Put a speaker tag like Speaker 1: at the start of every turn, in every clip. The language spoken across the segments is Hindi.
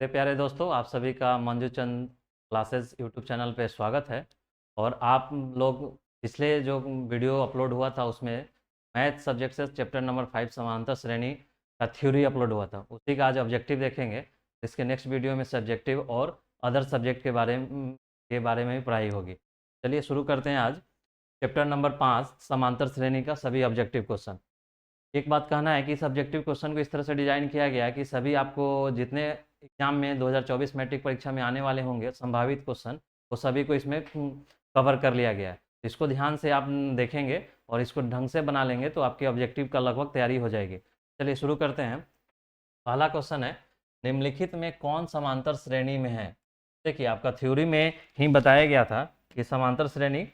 Speaker 1: मेरे प्यारे दोस्तों, आप सभी का मंजू चंद क्लासेस यूट्यूब चैनल पे स्वागत है। और आप लोग पिछले जो वीडियो अपलोड हुआ था उसमें मैथ सब्जेक्ट से चैप्टर नंबर 5 समांतर श्रेणी का थ्योरी अपलोड हुआ था, उसी का आज ऑब्जेक्टिव देखेंगे। इसके नेक्स्ट वीडियो में सब्जेक्टिव और अदर सब्जेक्ट के बारे में भी पढ़ाई होगी। चलिए शुरू करते हैं आज चैप्टर नंबर 5 समांतर श्रेणी का सभी ऑब्जेक्टिव क्वेश्चन। एक बात कहना है कि इस ऑब्जेक्टिव क्वेश्चन को इस तरह से डिजाइन किया गया है कि सभी आपको जितने एग्जाम में 2024 मैट्रिक परीक्षा में आने वाले होंगे संभावित क्वेश्चन, वो सभी को इसमें कवर कर लिया गया है। इसको ध्यान से आप देखेंगे और इसको ढंग से बना लेंगे तो आपके ऑब्जेक्टिव का लगभग तैयारी हो जाएगी। चलिए शुरू करते हैं। पहला क्वेश्चन है, निम्नलिखित में कौन समांतर श्रेणी में है। देखिए, आपका थ्योरी में ही बताया गया था कि समांतर श्रेणी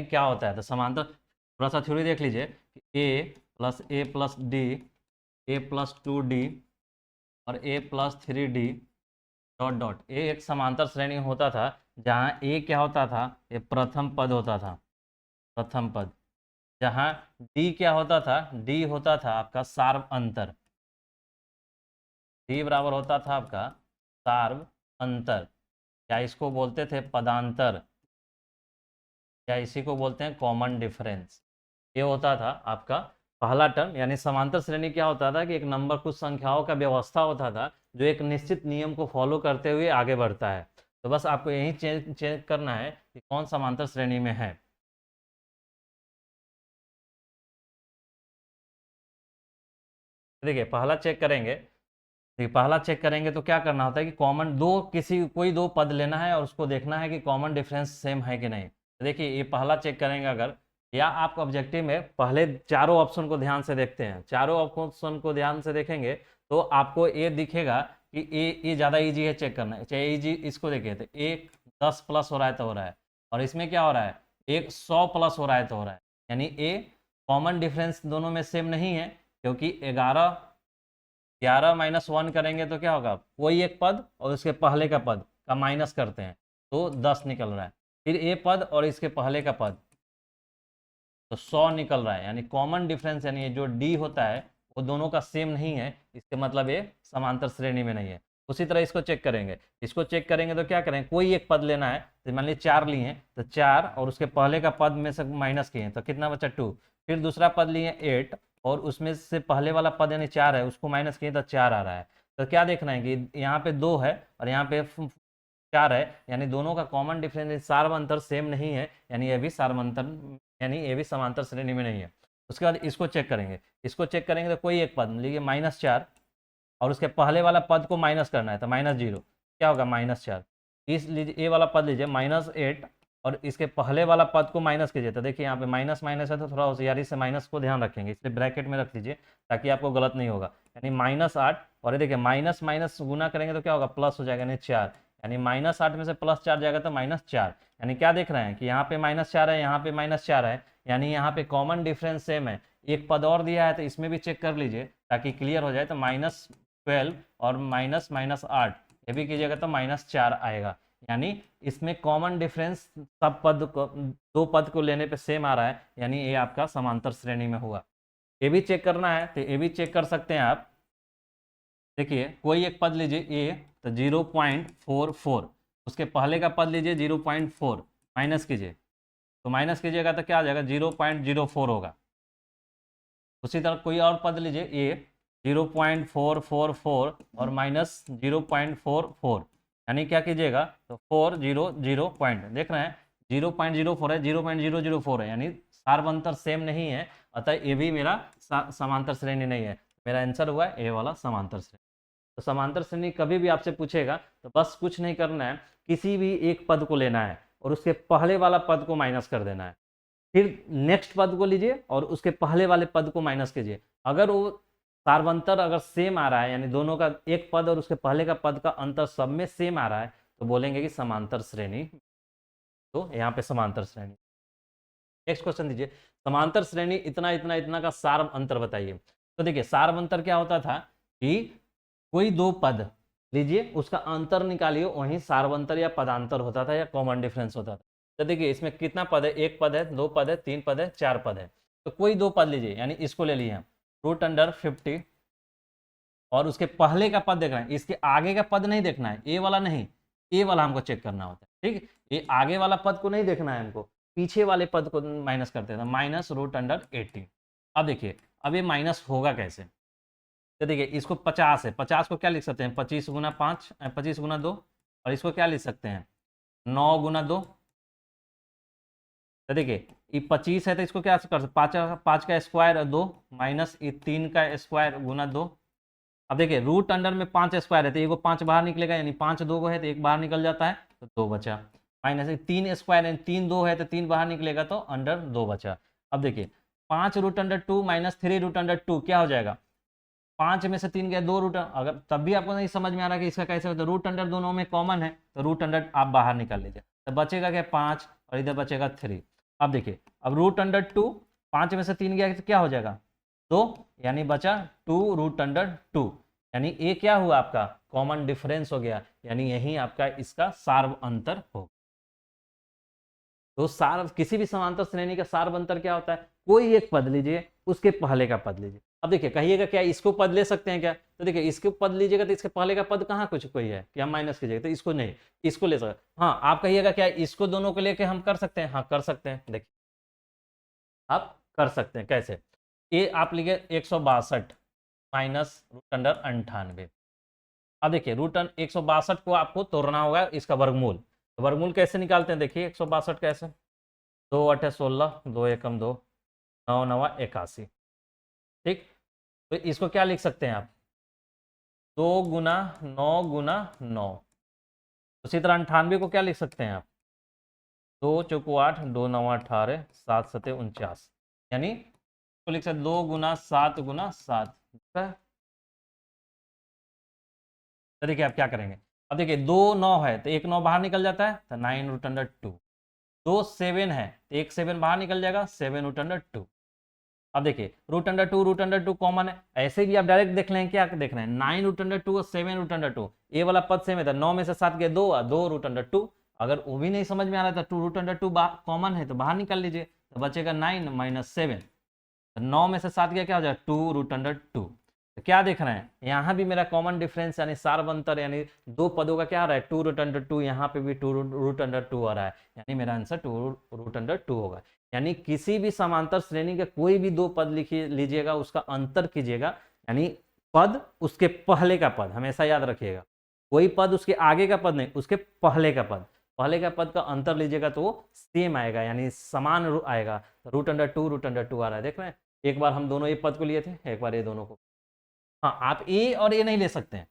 Speaker 1: क्या होता है। तो समांतर थोड़ा सा थ्योरी देख लीजिए कि a+a+d, a+2d और a+3d डॉट डॉट, ये एक समांतर श्रेणी होता था जहाँ a क्या होता था, ये प्रथम पद होता था, प्रथम पद। जहाँ d क्या होता था, d होता था आपका सार्व अंतर, d बराबर होता था आपका सार्व अंतर, या इसको बोलते थे पदांतर, या इसी को बोलते हैं कॉमन डिफरेंस। ये होता था आपका पहला टर्म। यानी समांतर श्रेणी क्या होता था कि एक नंबर कुछ संख्याओं का व्यवस्था होता था जो एक निश्चित नियम को फॉलो करते हुए आगे बढ़ता है। तो बस आपको यही चेक करना है कि कौन समांतर श्रेणी में है। देखिए, पहला चेक करेंगे तो क्या करना होता है कि कॉमन दो किसी कोई दो पद लेना है और उसको देखना है कि कॉमन डिफरेंस सेम है कि नहीं। तो देखिए, ये पहला चेक करेंगे अगर, या आप ऑब्जेक्टिव में पहले चारों ऑप्शन को ध्यान से देखते हैं, चारों ऑप्शन को ध्यान से देखेंगे तो आपको ये दिखेगा कि ये ज़्यादा इजी है चेक करना। चाहे इजी, इसको देखिए तो एक 10 प्लस हो रहा है तो हो रहा है, और इसमें क्या हो रहा है, एक 100 प्लस हो रहा है तो हो रहा है। यानी ये कॉमन डिफरेंस दोनों में सेम नहीं है, क्योंकि 11 - 1 करेंगे तो क्या होगा, कोई एक पद और उसके पहले का पद का माइनस करते हैं तो 10 निकल रहा है, फिर ए पद और इसके पहले का पद तो 100 निकल रहा है। यानी कॉमन डिफरेंस, यानी ये जो डी होता है वो दोनों का सेम नहीं है, इसके मतलब ये समांतर श्रेणी में नहीं है। उसी तरह इसको चेक करेंगे, तो क्या करेंगे, कोई एक पद लेना है। तो मान लीजिए 4 लिए हैं तो 4 और उसके पहले का पद में से माइनस किए तो कितना बचा 2। फिर दूसरा पद लिए 8 और उसमें से पहले वाला पद यानी 4 है उसको माइनस किए तो 4 आ रहा है। तो क्या देखना है कि यहाँ पे 2 है और यहाँ पे 4 है, यानी दोनों का कॉमन डिफरेंस सार्वअंतर सेम नहीं है, यानी ये भी समांतर श्रेणी में नहीं है। उसके बाद इसको चेक करेंगे तो कोई एक पद लीजिए -4 और उसके पहले वाला पद को माइनस करना है तो -0, क्या होगा -4। इस लीजिए ए वाला पद लीजिए -8 और इसके पहले वाला पद को माइनस कीजिए तो देखिए यहाँ पे माइनस माइनस है तो थोड़ा होशियारी से माइनस को ध्यान रखेंगे, इसलिए ब्रैकेट में रख लीजिए ताकि आपको गलत नहीं होगा। यानी -8 और ये देखिए माइनस माइनस गुना करेंगे तो क्या होगा, प्लस हो जाएगा, यानी 4। यानी -8 में से +4 जाएगा तो -4। यानी क्या देख रहे हैं कि यहाँ पे -4 है, यहाँ पे -4 है, यानी यहाँ पे कॉमन डिफरेंस सेम है। एक पद और दिया है तो इसमें भी चेक कर लीजिए ताकि क्लियर हो जाए। तो -12 और -8 ये भी कीजिएगा तो -4 आएगा। यानी इसमें कॉमन डिफरेंस सब पद को, दो पद को लेने पे सेम आ रहा है, यानी ये आपका समांतर श्रेणी में हुआ। ये भी चेक करना है तो ये भी चेक कर सकते हैं आप। देखिए, कोई एक पद लीजिए ए तो 0.44, उसके पहले का पद लीजिए 0.4, माइनस कीजिए तो माइनस कीजिएगा तो क्या आ जाएगा, 0.04 होगा। उसी तरह कोई और पद लीजिए ए 0.444 और -0.44, यानी क्या कीजिएगा तो 400 पॉइंट, देख रहे हैं 0.04 है, 0.004 है, यानी सार्वंतर सेम नहीं है, अतः ये भी मेरा समांतर श्रेणी नहीं है। मेरा आंसर हुआ ए वाला समांतर श्रेणी। तो समांतर श्रेणी कभी भी आपसे पूछेगा तो बस कुछ नहीं करना है, किसी भी एक पद को लेना है और उसके पहले वाला पद को माइनस कर देना है, फिर नेक्स्ट पद को लीजिए और उसके पहले वाले पद को माइनस कीजिए। अगर वो सार्वंतर अगर सेम आ रहा है, यानी दोनों का एक पद और उसके पहले का पद का अंतर सब में सेम आ रहा है, तो बोलेंगे कि समांतर श्रेणी। तो यहाँ पे समांतर श्रेणी। नेक्स्ट क्वेश्चन दीजिए, समांतर श्रेणी इतना इतना इतना का सार्व अंतर बताइए। तो देखिए, सार्व अंतर क्या होता था कि कोई दो पद लीजिए उसका अंतर निकालिए, वहीं सार्वंतर या पदांतर होता था या कॉमन डिफरेंस होता था। तो देखिए इसमें कितना पद है, एक पद है, दो पद है, तीन पद है, चार पद है, तो कोई दो पद लीजिए, यानी इसको ले लिए हम √50 और उसके पहले का पद देखना है, इसके आगे का पद नहीं देखना है, ए वाला नहीं, ए वाला हमको चेक करना होता है, ठीक। ये आगे वाला पद को नहीं देखना है हमको, पीछे वाले पद को माइनस करते थे, -√80। अब देखिए अब ये माइनस होगा कैसे, तो देखिए इसको 50 है, 50 को क्या लिख सकते हैं, 25 गुना 5, 25 गुना 2, और इसको क्या लिख सकते हैं 9 गुना 2। तो देखिए ये 25 है तो इसको क्या कर सकते, 5 का स्क्वायर 2 माइनस ये 3 का स्क्वायर गुना 2। अब देखिए रूट अंडर में 5 स्क्वायर है तो एगो 5 बाहर निकलेगा, यानी 5 दो को है तो एक बाहर निकल जाता है तो 2 बचा, माइनस 3 स्क्वायर है, 3 दो है तो 3 बाहर निकलेगा तो अंडर 2 बचा। अब देखिए 5√2 माइनस 3√2 क्या हो जाएगा, 5 में से 3 गया, 2 रूट, अगर तब भी आपको नहीं समझ में आ रहा कि इसका कैसे होता है, रूट अंडर दोनों में कॉमन है तो रूट अंडर आप बाहर निकाल लीजिए, तो बचेगा क्या 5 और इधर बचेगा 3। अब देखिए अब √2, 5 में से 3 गया तो क्या हो जाएगा 2, यानी बचा 2√2, यानी ये क्या हुआ आपका कॉमन डिफरेंस हो गया, यानी यही आपका इसका सार्व अंतर हो। तो सार्व किसी भी समांतर श्रेणी का सार्व अंतर क्या होता है, कोई एक पद लीजिए उसके पहले का पद लीजिए। अब देखिए कहिएगा क्या इसको पद ले सकते हैं क्या, तो देखिए इसको पद लीजिएगा तो इसके पहले का पद कहाँ कुछ कोई है कि हम माइनस कीजिएगा, तो इसको नहीं, इसको ले सकते। हाँ आप कहिएगा क्या इसको दोनों को लेके हम कर सकते हैं, हाँ कर सकते हैं, देखिए आप कर सकते हैं कैसे, ये आप लिखे 162 माइनस √98। अब देखिए √162 को आपको तोड़ना होगा इसका वर्गमूल, तो वर्गमूल कैसे निकालते हैं, देखिए 162 कैसे, 2 8 16, 2 एकम 2, 9 9 81, ठीक। तो इसको क्या लिख सकते हैं आप 2 गुना 9 गुना 9। उसी तरह 98 को क्या लिख सकते हैं आप 2 चौको 8, 2 9 18, 7 7 49, यानी तो लिख सकते 2 गुना 7 गुना 7। तो देखिए आप क्या करेंगे, अब देखिए 2 9 है तो एक 9 बाहर निकल जाता है तो 9√2, 2 7 है तो एक 7 बाहर निकल जाएगा 7√2। अब देखिए √2 कॉमन है, ऐसे भी आप डायरेक्ट देख लें, क्या देख रहे हैं 9√2 और 7√2, ये वाला पद सेम है तो 9 में से 7 गए 2 2√2। अगर वो भी नहीं समझ में आ रहा था 2√2 कॉमन है तो बाहर निकाल लीजिए, तो बचेगा 9 माइनस 7, 9 में से 7 गया क्या हो जाएगा 2√2। तो क्या देख रहे हैं यहाँ भी मेरा कॉमन डिफरेंस यानी सार्व अंतर, यानी दो पदों का क्या आ रहा है 2√2, यहाँ पे भी 2√2 आ रहा है, यानी मेरा आंसर 2√2 होगा। यानी किसी भी समांतर श्रेणी के कोई भी दो पद लिखिए लीजिएगा उसका अंतर कीजिएगा, यानी पद उसके पहले का पद, हमेशा याद रखिएगा कोई पद उसके आगे का पद नहीं, उसके पहले का पद, पहले का पद का अंतर लीजिएगा तो वो सेम आएगा, यानी समान आएगा। √2 आ रहा है, देख रहे हैं, एक बार हम दोनों ये पद को लिए थे, एक बार ये दोनों को। हाँ आप ए और ए नहीं ले सकते हैं,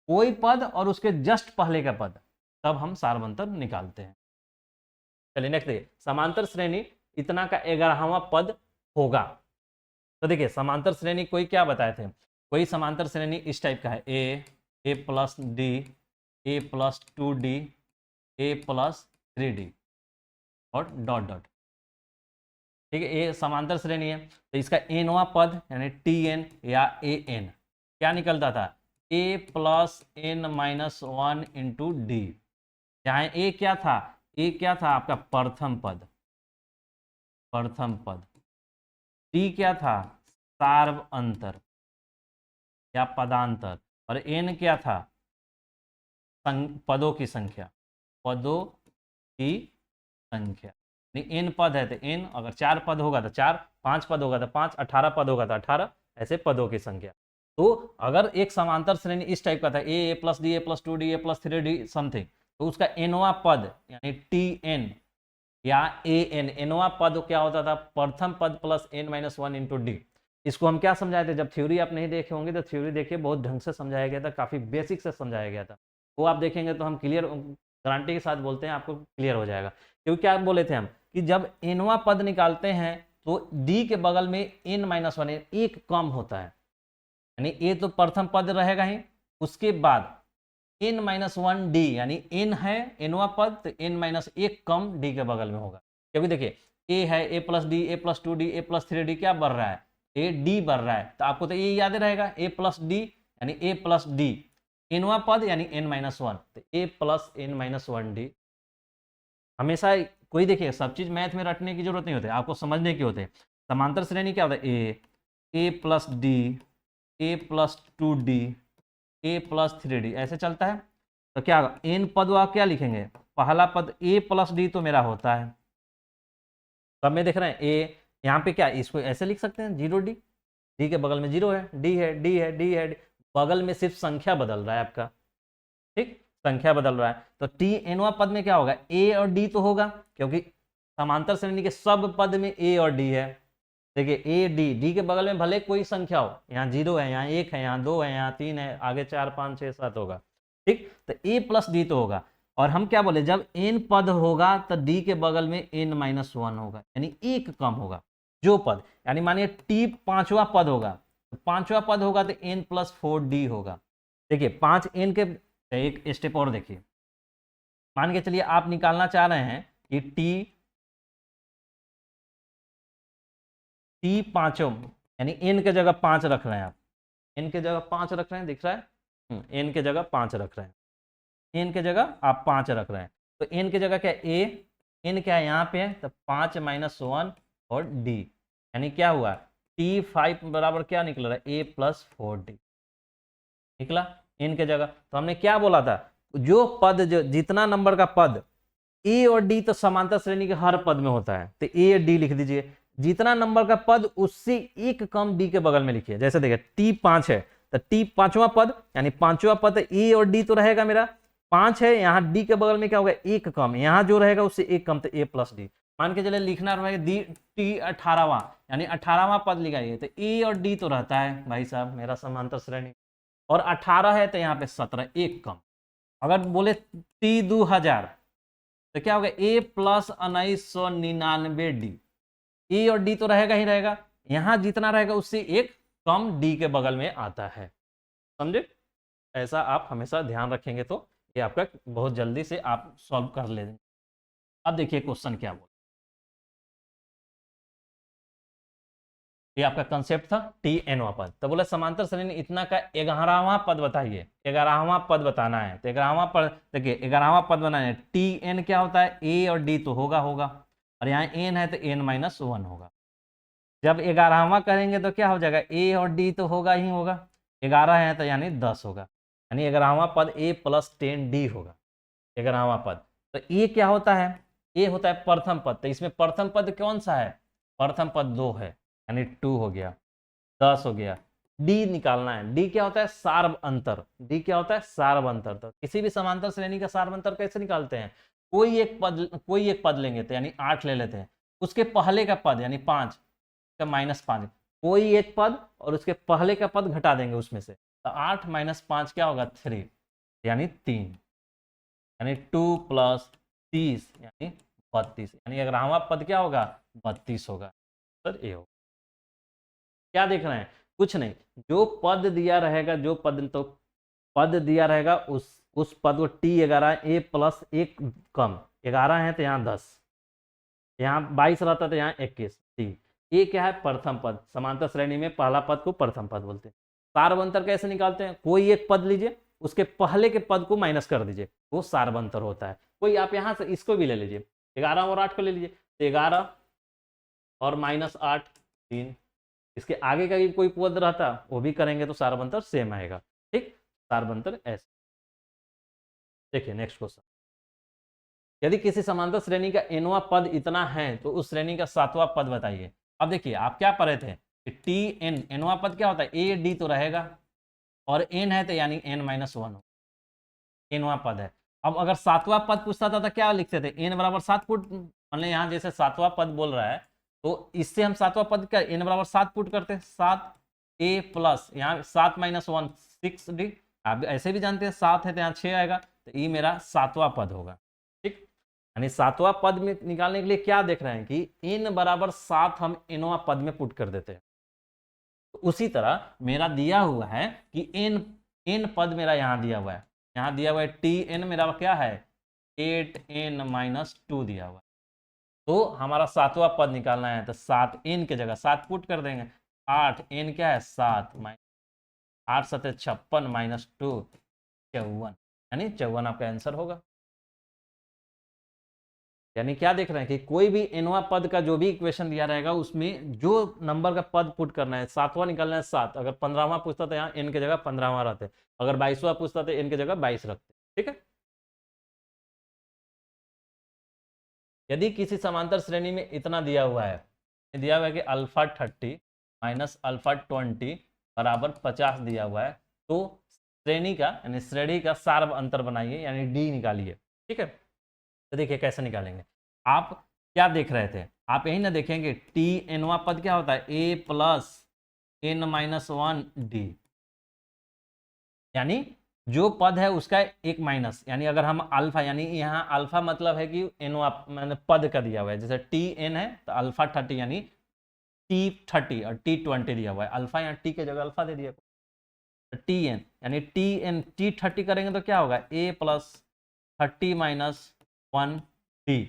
Speaker 1: कोई पद और उसके जस्ट पहले का पद, तब हम सार्वंतर निकालते हैं। चलिए नेक्स्ट देखिए, समांतर श्रेणी इतना का 11वां पद होगा। तो देखिए समांतर श्रेणी कोई क्या बताए थे, कोई समांतर श्रेणी इस टाइप का है a plus D, A plus 2d, A plus 3d और डॉट डॉट, ठीक है, ये समांतर श्रेणी है। तो इसका एनवा पद यानी tn या an क्या निकलता था a plus n minus 1 into D, जहाँ ए क्या था, ए क्या था आपका प्रथम पद, प्रथम पद, डी क्या था सार्व अंतर या पदांतर, और n क्या था पदों की संख्या, पदों की संख्या, n पद है तो n, अगर 4 पद होगा तो 4, 5 पद होगा तो 5, 18 पद होगा तो 18, ऐसे पदों की संख्या। तो अगर एक समांतर श्रेणी इस टाइप का था ए प्लस डी, ए प्लस 2d, ए प्लस 3d समथिंग, तो उसका nवा पद यानी tn या an, nवा पद क्या होता था प्रथम पद plus n minus 1 into D. इसको हम क्या समझाए थे, जब थ्योरी आप नहीं देखे होंगे तो थ्योरी देखिए बहुत ढंग से समझाया गया था, काफी बेसिक से समझाया गया था, वो आप देखेंगे तो हम क्लियर गारंटी के साथ बोलते हैं आपको क्लियर हो जाएगा। क्योंकि क्या बोले थे हम कि जब nवा पद निकालते हैं तो d के बगल में n माइनस 1 एक कम होता है, यानी a तो प्रथम पद रहेगा ही, उसके बाद n माइनस 1d, यानी n है nवा पद तो n माइनस 1 कम d के बगल में होगा। क्योंकि देखिए a है a plus D, A plus 2d, A plus 3d क्या बढ़ रहा है a d बढ़ रहा है, तो आपको तो ये याद रहेगा a प्लस डी यानी a प्लस डी, nवा पद यानी n माइनस 1 तो a plus n minus 1d। हमेशा कोई देखिए सब चीज मैथ में रटने की जरूरत नहीं होती, आपको समझने की होते हैं। समांतर श्रेणी क्या होता है, a plus D, A plus 2d, A plus 3d, ऐसे चलता है। तो क्या होगा, एन पद आप क्या लिखेंगे, पहला पद ए प्लस डी तो मेरा होता है, सब में देख रहे हैं ए, यहाँ पे क्या इसको ऐसे लिख सकते हैं 0d, डी के बगल में 0 है, डी है, डी है, डी है, बगल में सिर्फ संख्या बदल रहा है आपका, ठीक, संख्या बदल रहा है। तो टी एनवा पद में क्या होगा, ए और डी तो होगा, क्योंकि समांतर श्रेणी के सब पद में ए और डी है। देखिए ए डी, डी के बगल में भले कोई संख्या हो, यहाँ 0 है, यहाँ 1 है, यहाँ 2 है, यहाँ 3 है, आगे 4 5 6 7 होगा, ठीक। तो ए प्लस डी तो होगा, और हम क्या बोले, जब एन पद होगा तो डी के बगल में n माइनस 1 होगा, यानी एक कम होगा जो पद, यानी मानिए टी पांचवा पद होगा, तो पांचवा पद होगा तो n प्लस 4d होगा। देखिए 5 n के, एक स्टेप और देखिए, मान के चलिए आप निकालना चाह रहे हैं कि टी पांचों, यानी n के जगह 5 रख रहे हैं आप, n के जगह 5 रख रहे हैं, दिख रहा है, n के जगह 5 रख रहे हैं, n के जगह आप 5 रख रहे हैं, तो n के जगह क्या a, n क्या है यहाँ पे है, तो 5 माइनस 1 और d, यानी क्या हुआ, t5 बराबर क्या निकल रहा है, a प्लस 4d निकला n के जगह। तो हमने क्या बोला था, जो पद, जो जितना नंबर का पद ए और डी तो समांतर श्रेणी के हर पद में होता है, तो ए और डी लिख दीजिए, जितना नंबर का पद उससे एक कम डी के बगल में लिखिए। जैसे देखिए टी 5 है, तो टी पांचवा पद, यानी पांचवा पद ए और डी तो रहेगा मेरा 5 है, यहाँ डी के बगल में क्या होगा, एक कम, यहाँ जो रहेगा उससे एक कम, तो ए प्लस डी। मान के चले लिखना रहेगा डी टी 18वां, यानी 18वां पद लिखाइए, तो ए और डी तो रहता है भाई साहब मेरा समांतर श्रेणी, और 18 है तो यहाँ पे 17, एक कम। अगर बोले टी 2000 तो क्या होगा, ए प्लस 1999d, ए और डी तो रहेगा ही रहेगा, यहां जितना रहेगा उससे एक कम डी के बगल में आता है, समझे। ऐसा आप हमेशा ध्यान रखेंगे तो ये आपका बहुत जल्दी से आप सॉल्व कर लेंगे। अब देखिए क्वेश्चन क्या बोला, ये आपका कंसेप्ट था टी एनवा पद, तो बोला समांतर श्रेणी इतना का 11वां पद बताइए, 11वां पद बताना है। तो 11वां पद देखिए, 11वां पद बनाना है, टी एन क्या होता है, ए और डी तो होगा होगा, और यहाँ एन है तो n माइनस 1 होगा। जब 11वां करेंगे तो क्या हो जाएगा, ए और डी तो होगा ही होगा, 11 है तो यानी 10 होगा, यानी 11वां पद ए प्लस 10d होगा 11वां पद। तो ए क्या होता है, ए होता है प्रथम पद, तो इसमें प्रथम पद कौन सा है, प्रथम पद 2 है, यानी 2 हो गया, 10 हो गया। डी निकालना है, डी क्या होता है, सार्व अंतर, डी क्या होता है, सार्व अंतर। तो किसी भी समांतर श्रेणी का सार्व अंतर कैसे निकालते हैं, कोई एक पद लेंगे तो यानी 8 ले लेते हैं, उसके पहले का पद यानी 5 का -5, कोई एक पद और उसके पहले का पद घटा देंगे उसमें से, तो 8 - 5 क्या होगा, 3, यानी 3, यानी 2 + 30 यानी 32, यानी 11वां पद क्या होगा, 32 होगा। सर ए होगा। क्या देख रहे हैं, कुछ नहीं, जो पद दिया रहेगा, जो पद तो पद दिया रहेगा उस पद को t11 a प्लस 1 कम, 11 है तो यहाँ 10, यहाँ 22 रहता तो यहाँ 21 टी। ये क्या है, प्रथम पद, समांतर श्रेणी में पहला पद को प्रथम पद बोलते हैं। सार्वंतर कैसे निकालते हैं, कोई एक पद लीजिए, उसके पहले के पद को माइनस कर दीजिए, वो सार्वंतर होता है। कोई आप यहाँ से इसको भी ले लीजिए, 11 और 8 को ले लीजिए, 11 और -8 3, इसके आगे का भी कोई पद रहता वो भी करेंगे तो सार्वंतर सेम आएगा, ठीक, सार्वंतर ऐसे। देखिए नेक्स्ट क्वेश्चन, यदि किसी समांतर श्रेणी का nवां पद इतना है तो उस श्रेणी का 7वां पद बताइए। अब देखिए आप क्या पढ़े थे कि टी एन, nवां पद क्या होता है, ए डी तो रहेगा, और n है तो यानी n-1 nवां पद है। अब अगर 7वां पद पूछता था तो क्या लिखते थे, n बराबर 7 पुट, मतलब यहाँ जैसे 7वां पद बोल रहा है तो इससे हम 7वां पद का n बराबर 7 पुट करते हैं, 7 a प्लस यहाँ 7 - 1 6d, आप ऐसे भी जानते हैं 7 है तो यहाँ 6 आएगा, तो ये मेरा 7वां पद होगा, ठीक। यानी 7वां पद में निकालने के लिए क्या देख रहे हैं कि n बराबर 7 हम nवां पद में पुट कर देते हैं। तो उसी तरह मेरा दिया हुआ है कि n पद मेरा यहाँ दिया हुआ है, यहाँ दिया हुआ है tn मेरा क्या है 8n-2 दिया हुआ है। तो हमारा 7वां पद निकालना है, तो 7n के जगह 7 पुट कर देंगे, 8n क्या है 7 8 7 56 -2 54, यानी 54 आपका आंसर होगा। यानी क्या देख रहे हैं कि कोई भी nवां पद का जो भी इक्वेशन दिया रहेगा उसमें जो नंबर का पद पुट करना है, 7वां निकालना है 7, अगर 15वां पूछता तो यहाँ n की जगह 15वां रहते, अगर 22वां पूछता तो n की जगह 22 रखते। ठीक है। यदि किसी समांतर श्रेणी में इतना दिया हुआ है, दिया हुआ है कि अल्फा 30 माइनस अल्फा 20 बराबर 50 दिया हुआ है, तो श्रेणी का यानी श्रेणी का सार्व अंतर बनाइए यानी डी निकालिए। ठीक है। तो देखिए कैसे निकालेंगे। आप क्या देख रहे थे, आप यही ना देखेंगे टी एनवा पद क्या होता है, a plus n minus one d, यानी जो पद है उसका एक माइनस, यानी अगर हम अल्फा, यानी यहाँ अल्फा मतलब है कि एनवा मैंने पद का दिया हुआ है, जैसे टी एन है तो अल्फा 30 यानी टी 30 और टी 20 दिया हुआ है, अल्फा यहाँ टी के जगह अल्फा दे दिया, तो टी एन यानी टी एन टी 30 करेंगे तो क्या होगा, ए प्लस 30 माइनस 1 डी,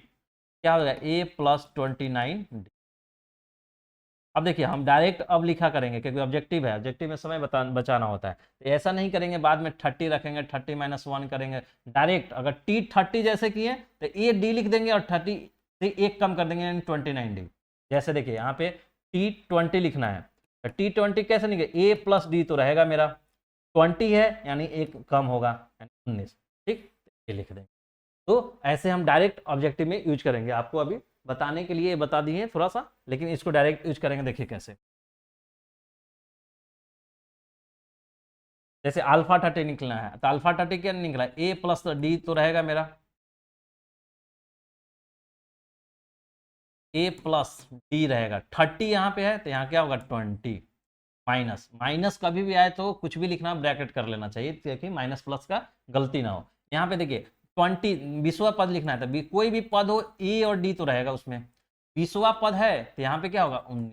Speaker 1: क्या होगा ए प्लस 29 डी। अब देखिए हम डायरेक्ट अब लिखा करेंगे क्योंकि ऑब्जेक्टिव है, ऑब्जेक्टिव में समय बचाना होता है, तो ऐसा नहीं करेंगे बाद में 30 रखेंगे 30 माइनस 1 करेंगे, डायरेक्ट अगर टी 30 जैसे किए तो ए डी लिख देंगे और 30 से एक कम कर देंगे यानी 29 डी। जैसे देखिए यहाँ पे टी 20 लिखना है तो टी 20 कैसे लिखे, ए प्लस डी तो रहेगा मेरा, 20 है यानी एक कम होगा 19। ठीक, ये लिख देंगे। तो ऐसे हम डायरेक्ट ऑब्जेक्टिव में यूज करेंगे, आपको अभी बताने के लिए बता दिए थोड़ा सा, लेकिन इसको डायरेक्ट यूज करेंगे। देखिए कैसे, जैसे अल्फा 30 निकलना है तो अल्फा 30 क्या निकला, ए प्लस डी तो रहेगा मेरा, ए प्लस डी रहेगा, 30 यहाँ पे है तो यहाँ क्या होगा 20 माइनस, माइनस कभी भी आए तो कुछ भी लिखना ब्रैकेट कर लेना चाहिए ताकि माइनस प्लस का गलती ना हो। यहाँ पे देखिए 20 20वां पद लिखना है तो कोई भी पद हो ए और डी तो रहेगा उसमें, 20वां पद है तो यहाँ पे क्या होगा 19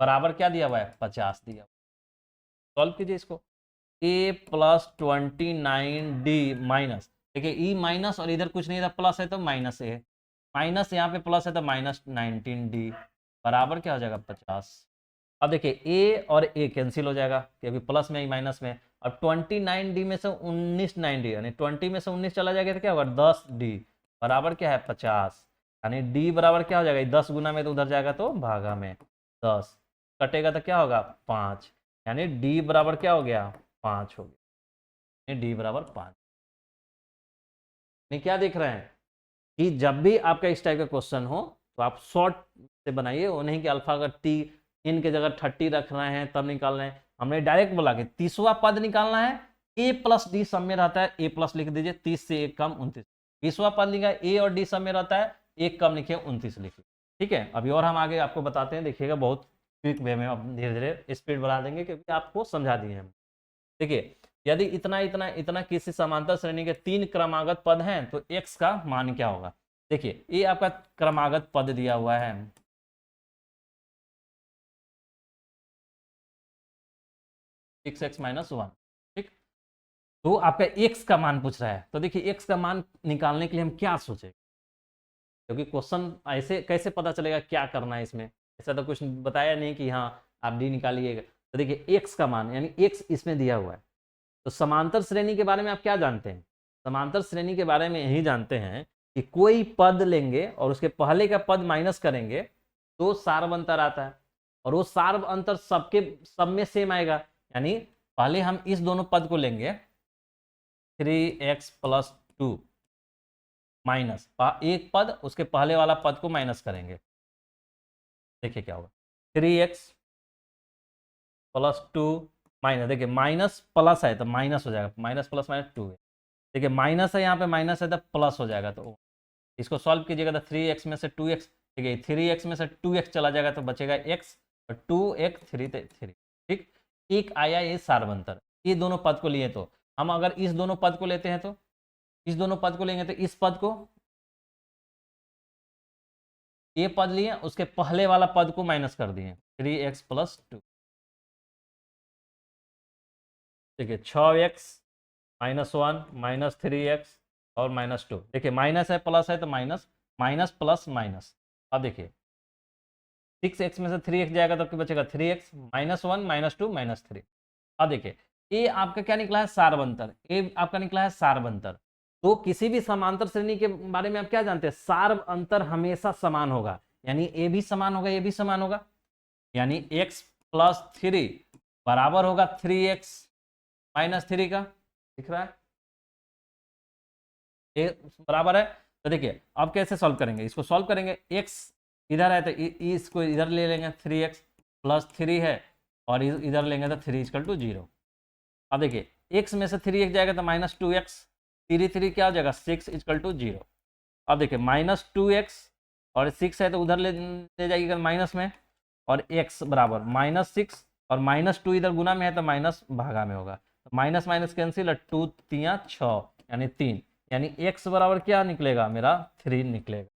Speaker 1: बराबर क्या दिया हुआ है 50 दिया। सॉल्व कीजिए इसको, ए प्लस 29 डी माइनस, देखिए ई माइनस और इधर कुछ नहीं था प्लस है तो माइनस ए है, माइनस यहाँ पे प्लस है तो माइनस 19 डी बराबर क्या हो जाएगा 50। अब देखिए ए और ए कैंसिल हो जाएगा कि अभी प्लस में ही माइनस में, और 29 डी में से 19 90 यानी 20 में से 19 चला जाएगा तो क्या होगा 10 डी बराबर क्या है 50, यानी डी बराबर क्या हो जाएगा 10 गुना में तो उधर जाएगा तो भागा में 10 कटेगा तो क्या होगा 5, यानी डी बराबर क्या हो गया 5 हो गया, डी बराबर 5। नहीं क्या देख रहे हैं कि जब भी आपका इस टाइप का क्वेश्चन हो तो आप शॉर्ट से बनाइए, वो नहीं कि अल्फा अगर टी इन के जगह 30 रख रहे हैं तब निकाल रहे हैं, हमने डायरेक्ट बोला कि 30वां पद निकालना है, ए प्लस डी सब में रहता है, ए प्लस लिख दीजिए 30 से एक कम 29, 20वां पद लिखा ए और डी सब में रहता है, एक कम लिखिए 29 लिखिए। ठीक है, अभी और हम आगे आपको बताते हैं, देखिएगा बहुत क्विक वे में अब धीरे धीरे स्पीड बढ़ा देंगे क्योंकि आपको समझा दिए हम। देखिए यदि इतना इतना इतना किसी समांतर श्रेणी के 3 क्रमागत पद हैं तो x का मान क्या होगा। देखिए ये आपका क्रमागत पद दिया हुआ है, 6x माइनस 1। ठीक, तो आपका x का मान पूछ रहा है, तो देखिए x का मान निकालने के लिए हम क्या सोचें, क्योंकि क्वेश्चन ऐसे कैसे पता चलेगा क्या करना है इसमें, ऐसा तो कुछ बताया नहीं कि हाँ आप डी निकालिएगा। तो देखिए x का मान यानी x इसमें दिया हुआ है, तो समांतर श्रेणी के बारे में आप क्या जानते हैं, समांतर श्रेणी के बारे में यही जानते हैं कि कोई पद लेंगे और उसके पहले का पद माइनस करेंगे तो सार्व अंतर आता है, और वो सार्व अंतर सबके सब में सेम आएगा, यानी पहले हम इस दोनों पद को लेंगे 3x प्लस 2 माइनस एक पद उसके पहले वाला पद को माइनस करेंगे, देखिए क्या होगा 3x प्लस 2 माइनस, देखिए माइनस प्लस है तो माइनस हो जाएगा, माइनस प्लस माइनस 2 है, देखिए माइनस है यहाँ पे माइनस है तो प्लस हो जाएगा, तो इसको सॉल्व कीजिएगा तो 3x में से 2x, ठीक है 3x में से 2x चला जाएगा तो बचेगा x और 2x 3 ठीक, एक आया ये सार्वंतर, ये दोनों पद को लिए, तो हम अगर इस दोनों पद को लेते हैं तो इस दोनों पद को लेंगे तो इस पद को ये पद लिए उसके पहले वाला पद को माइनस कर दिए 3x प्लस 2, देखिए 6x माइनस 1 माइनस 3x और माइनस 2, देखिए माइनस है प्लस है तो माइनस माइनस प्लस माइनस, अब देखिए 6x में से 3x जाएगा तो बचेगा 3x माइनस 1 माइनस 2 माइनस 3। अब देखिए ये आपका क्या निकला है सार्वंतर, ये आपका निकला है सार्वंतर, तो किसी भी समांतर श्रेणी के बारे में आप क्या जानते हैं, सार्व अंतर हमेशा समान होगा, यानी ए भी समान होगा, ए भी समान होगा, यानी x प्लस 3 बराबर होगा 3x माइनस 3 का, दिख रहा है, ए बराबर है। तो देखिए अब कैसे सॉल्व करेंगे, इसको सॉल्व करेंगे, x इधर है तो इसको इधर ले लेंगे, 3x प्लस 3 है, और इधर लेंगे तो 3 इक्वल टू 0। अब देखिए x में से 3x जाएगा तो माइनस 2x, 3 क्या हो जाएगा 6 इक्वल टू 0। अब देखिए माइनस 2x और 6 है तो उधर ले जाइएगा माइनस में, और x बराबर -6 और -2 इधर गुना में है तो माइनस भागा में होगा, तो माइनस माइनस कैंसिल, 2 3 6 यानी 3, यानी x बराबर क्या निकलेगा मेरा 3 निकलेगा,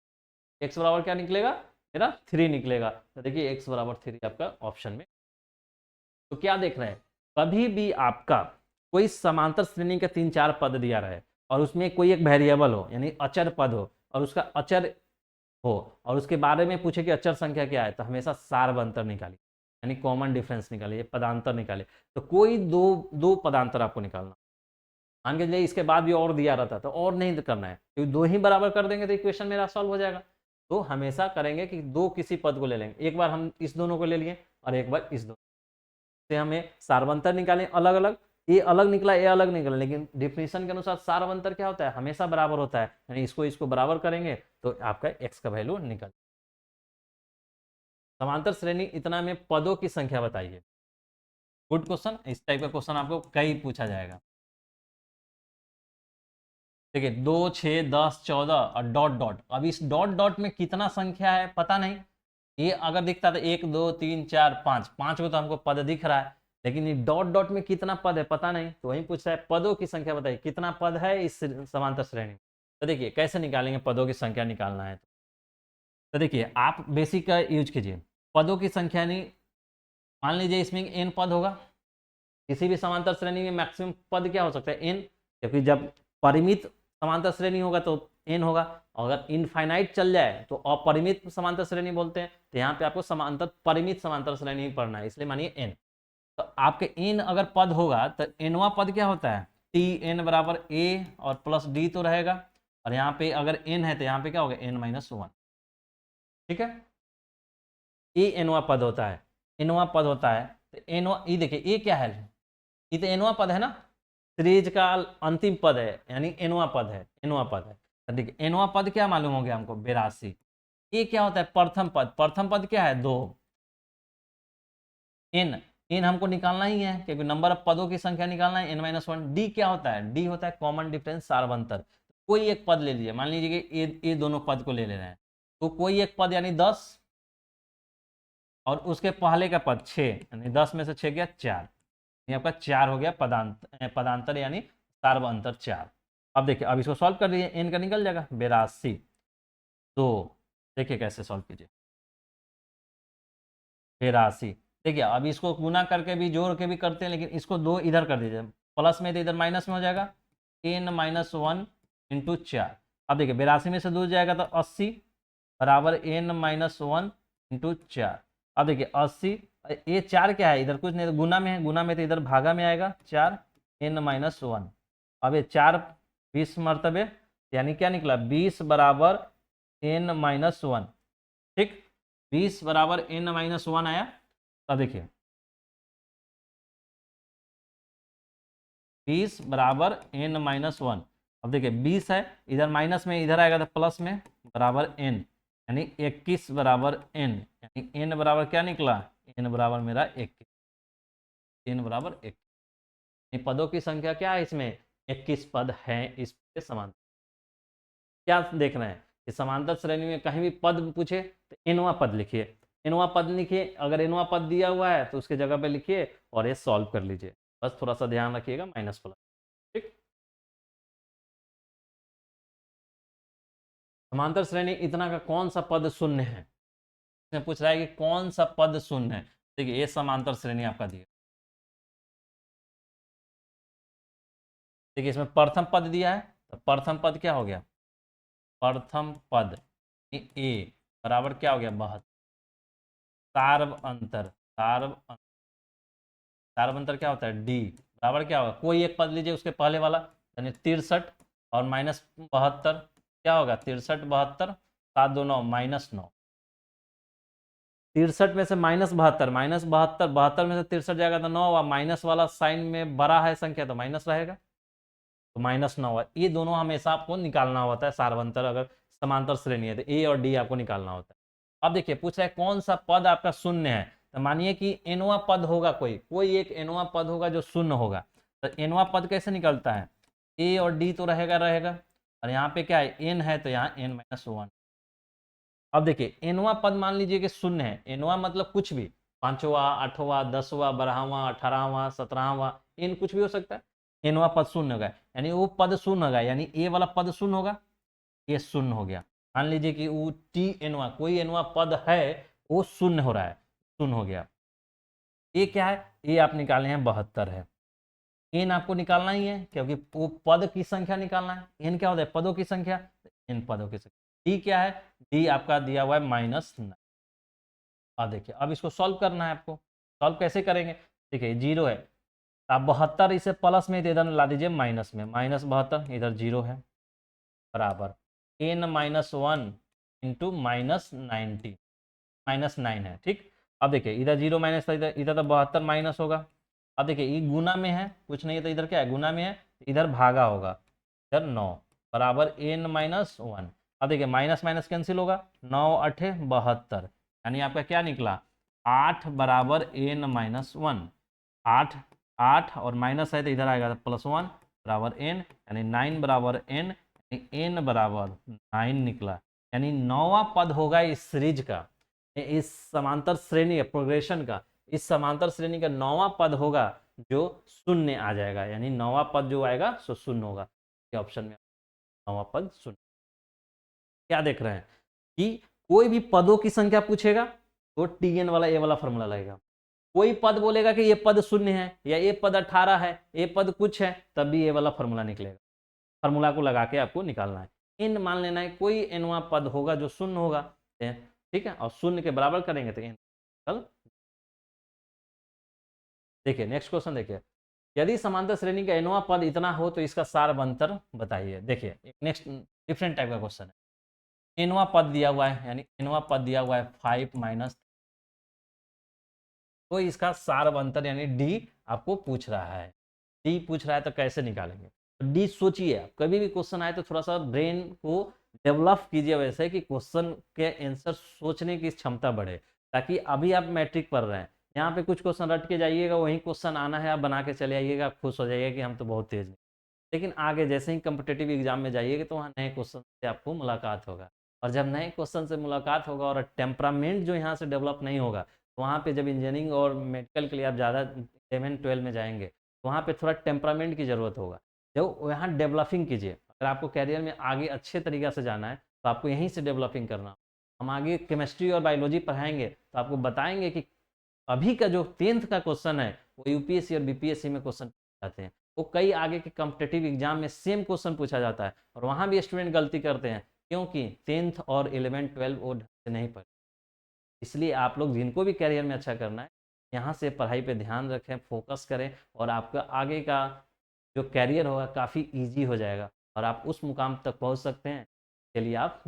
Speaker 1: x बराबर क्या निकलेगा मेरा 3 निकलेगा। तो देखिए x बराबर 3 आपका ऑप्शन में। तो क्या देख रहे हैं, कभी भी आपका कोई समांतर श्रेणी का 3-4 पद दिया रहे और उसमें कोई एक वेरिएबल हो यानी अचर पद हो और उसका अचर हो और उसके बारे में पूछे कि अचर संख्या क्या है, तो हमेशा सार्व अंतर निकालिए, यानी कॉमन डिफरेंस निकालिए, पदांतर निकालिए। तो कोई दो पदांतर आपको निकालना, मान के चलिए इसके बाद भी और दिया रहता तो और नहीं करना है, क्योंकि दो ही बराबर कर देंगे तो इक्वेशन मेरा सॉल्व हो जाएगा। तो हमेशा करेंगे कि दो किसी पद को ले लेंगे, एक बार हम इस दोनों को ले लिए और एक बार इस दोनों से, हमें सार्वंतर निकालें अलग अलग, ये अलग निकला ये अलग निकला, लेकिन डिफिनीशन के अनुसार सार्वंतर क्या होता है, हमेशा बराबर होता है, यानी इसको इसको बराबर करेंगे तो आपका x का वैल्यू निकल। समांतर श्रेणी इतना में पदों की संख्या बताइए, गुड क्वेश्चन, इस टाइप का क्वेश्चन आपको कई पूछा जाएगा। देखिए 2 6 10 14 और डॉट डॉट, अब इस डॉट डॉट में कितना संख्या है पता नहीं, ये अगर दिखता था 1 2 3 4 5, 5 को तो हमको पद दिख रहा है, लेकिन ये डॉट डॉट में कितना पद है पता नहीं, तो वही पूछ रहा है पदों की संख्या बताइए, कितना पद है इस समांतर श्रेणी में। तो देखिए कैसे निकालेंगे, पदों की संख्या निकालना है तो देखिए आप बेसिक का यूज कीजिए, पदों की संख्या नहीं, मान लीजिए इसमें n पद होगा, किसी भी समांतर श्रेणी में मैक्सिमम पद क्या हो सकता है n, क्योंकि जब परिमित समांतर श्रेणी होगा तो n होगा, और अगर इनफाइनाइट चल जाए तो अपरिमित समांतर श्रेणी बोलते हैं, तो यहाँ पे आपको समांतर परिमित समांतर श्रेणी पढ़ना है, इसलिए मानिए n। तो आपके n अगर पद होगा तो nवां पद क्या होता है, टी n बराबर a और प्लस d तो रहेगा, और यहाँ पे अगर n है तो यहाँ पे क्या होगा n-1, ठीक है, ये nवां पद होता है, nवां पद होता है। तो nवां, ये देखिए ये क्या है, ये तो nवां पद है ना, सीरीज का अंतिम पद है, यानी nवां पद है, nवां पद है। तो देखिए nवां पद क्या मालूम हो गया हमको 82, ये क्या होता है प्रथम पद, प्रथम पद क्या है 2, n हमको निकालना ही है क्योंकि नंबर ऑफ पदों की संख्या निकालना है n-1। d क्या होता है, d होता है कॉमन डिफरेंस सार्वंतर, कोई एक पद ले लीजिए, मान लीजिए कि ये दोनों पद को ले रहे हैं, तो कोई एक पद यानी 10 और उसके पहले का पद 6, यानी 10 में से 6 गया 4, ये आपका 4 हो गया पदांतर यानी सार्वंतर 4। अब देखिए अब इसको सॉल्व कर लीजिए, n का निकल जाएगा 82। तो देखिए कैसे सॉल्व कीजिए, 82, देखिए अब इसको गुना करके भी जोड़ के भी करते हैं, लेकिन इसको दो इधर कर दीजिए, प्लस में तो इधर माइनस में हो जाएगा, n-1 इंटू 4। अब देखिए 82 में से 2 जाएगा तो 80 बराबर n-1 इंटू 4। अब देखिए 80, ये 4 क्या है इधर कुछ नहीं, तो गुना में है, गुना में तो इधर भागा में आएगा 4 n-1। अब ये 4 20 मरतबे, यानी क्या निकला 20 बराबर n-1, ठीक, 20 बराबर n-1 आया। अब देखिए 20 बराबर n-1, अब देखिए 20 है इधर माइनस में, इधर आएगा तो प्लस में, बराबर n, यानी 21 बराबर n, यानी n बराबर क्या निकला, n बराबर मेरा 21, n बराबर 21। पदों की संख्या क्या है इसमें 21 पद है इसके समांतर। क्या देख रहे हैं कि समांतर श्रेणी में कहीं भी पद पूछे तो nवां पद लिखिए, nवां पद लिखिए, अगर nवां पद दिया हुआ है तो उसके जगह पे लिखिए और ये सॉल्व कर लीजिए, बस थोड़ा सा ध्यान रखिएगा माइनस प्लस, ठीक। समांतर श्रेणी इतना का कौन सा पद शून्य है, इसमें पूछ रहा है कि कौन सा पद शून्य है। देखिए ये समांतर श्रेणी आपका दिया, देखिए इसमें प्रथम पद दिया है, तो प्रथम पद क्या हो गया, प्रथम पद ए बराबर क्या हो गया 72, सार्व अंतर, सार्व अंतर क्या होता है डी बराबर क्या होगा, कोई एक पद लीजिए उसके पहले वाला, यानी 63 और -72 क्या होगा, 63 72 7 2 9 -9। 63 में से -72, -72 72 में से 63 जाएगा तो 9 हुआ, माइनस वाला साइन में बड़ा है संख्या तो माइनस रहेगा, तो -9 हुआ। ये दोनों हमेशा आपको निकालना होता है सारवंतर, अगर समांतर श्रेणी है तो ए और डी आपको निकालना होता है। अब देखिए पूछ रहा है कौन सा पद आपका शून्य है, तो मानिए कि एनवा पद होगा, कोई एक एनवा पद होगा जो शून्य होगा, तो एनवा पद कैसे निकलता है, ए और डी तो रहेगा, और यहाँ पे क्या है एन है तो यहाँ n-1। अब देखिए एनवा पद मान लीजिए कि शून्य है, एनवा मतलब कुछ भी, 5वां 8वां 10वां 12वां 18वां 17वां, एन कुछ भी हो सकता है, एनवा पद शून्य होगा, यानी वो पद शून्य होगा, यानी ए वाला पद शून्य होगा, ये शून्य हो गया। मान लीजिए कि वो टी एनवा कोई एनवा पद है वो शून्य हो रहा है, शून्य हो गया। ये क्या है, ये आप निकाले हैं 72 है। एन आपको निकालना ही है क्योंकि वो पद की संख्या निकालना है, एन क्या होता है पदों की संख्या, एन पदों की संख्या। डी क्या है, डी आपका दिया हुआ है -9। अब देखिए अब इसको सॉल्व करना है आपको, सॉल्व कैसे करेंगे, देखिए 0 है, आप 72 इसे प्लस में इधर ला दीजिए माइनस में, -72 इधर 0 है, बराबर n-1 इंटू -90 -9 है, ठीक। अब देखिए इधर 0 माइनस था, इधर इधर तो 72 माइनस होगा। अब देखिए ये गुना में है, कुछ नहीं है तो इधर क्या है गुना में है, इधर भागा होगा, इधर 9 बराबर n-1। अब देखिए माइनस माइनस कैंसिल होगा, 9 8 72, यानी आपका क्या निकला 8 बराबर n-1। 8 8 और माइनस है तो इधर आएगा +1 बराबर n, यानी 9 बराबर n, n बराबर 9 निकला, यानी 9वां पद होगा इस सीरीज का, इस समांतर श्रेणी प्रोग्रेशन का, इस समांतर श्रेणी का 9वां पद होगा जो शून्य आ जाएगा, यानी 9वां पद जो आएगा सो शून्य होगा। ऑप्शन में 9वां पद शून्य। क्या देख रहे हैं कि कोई भी पदों की संख्या पूछेगा तो टीएन वाला ए वाला फॉर्मूला लगेगा, कोई पद बोलेगा कि ये पद शून्य है या ये पद 18 है, ये पद कुछ है, तब भी ये वाला फॉर्मूला निकलेगा, फॉर्मूला को लगा के आपको निकालना है। इन मान लेना है कोई एनवा पद होगा जो शून्य होगा, ठीक है, और शून्य के बराबर करेंगे तो इन कल। देखिए नेक्स्ट क्वेश्चन देखिए, यदि समांतर श्रेणी का एनवा पद इतना हो तो इसका सारवंतर बताइए। देखिए नेक्स्ट डिफरेंट टाइप का क्वेश्चन है, एनवा पद दिया हुआ है, यानी एनवा पद दिया हुआ है 5 माइनस, तो इसका सारवंतर यानी डी आपको पूछ रहा है, डी पूछ रहा है तो कैसे निकालेंगे, तो डी सोचिए, आप कभी भी क्वेश्चन आए तो थोड़ा सा ब्रेन को डेवलप कीजिए वैसे कि क्वेश्चन के आंसर सोचने की क्षमता बढ़े, ताकि अभी आप मैट्रिक पढ़ रहे हैं, यहाँ पे कुछ क्वेश्चन रट के जाइएगा, वही क्वेश्चन आना है आप बना के चले आइएगा, आप खुश हो जाइएगा कि हम तो बहुत तेज हैं, लेकिन आगे जैसे ही कम्पिटेटिव एग्जाम में जाइएगा तो वहाँ नए क्वेश्चन से आपको मुलाकात होगा, और जब नए क्वेश्चन से मुलाकात होगा और टेम्परामेंट जो यहाँ से डेवलप नहीं होगा, तो वहाँ पे जब इंजीनियरिंग और मेडिकल के लिए आप ज़्यादा 11-12 में जाएंगे तो वहाँ पे थोड़ा टेम्परामेंट की ज़रूरत होगा, जब यहाँ डेवलपिंग कीजिए, अगर आपको कैरियर में आगे अच्छे तरीक़े से जाना है तो आपको यहीं से डेवलपिंग करना। हम आगे केमिस्ट्री और बायोलॉजी पढ़ाएंगे तो आपको बताएंगे कि अभी का जो 10th का क्वेश्चन है वो यूपीएससी और बीपीएससी में क्वेश्चन आते हैं, वो कई आगे के कॉम्पिटेटिव एग्जाम में सेम क्वेश्चन पूछा जाता है, और वहाँ भी स्टूडेंट गलती करते हैं क्योंकि 10th और 11-12 वो ढंग से नहीं पढ़े। इसलिए आप लोग जिनको भी करियर में अच्छा करना है यहाँ से पढ़ाई पे ध्यान रखें, फोकस करें, और आपका आगे का जो कैरियर होगा काफ़ी ईजी हो जाएगा और आप उस मुकाम तक पहुँच सकते हैं के लिए आप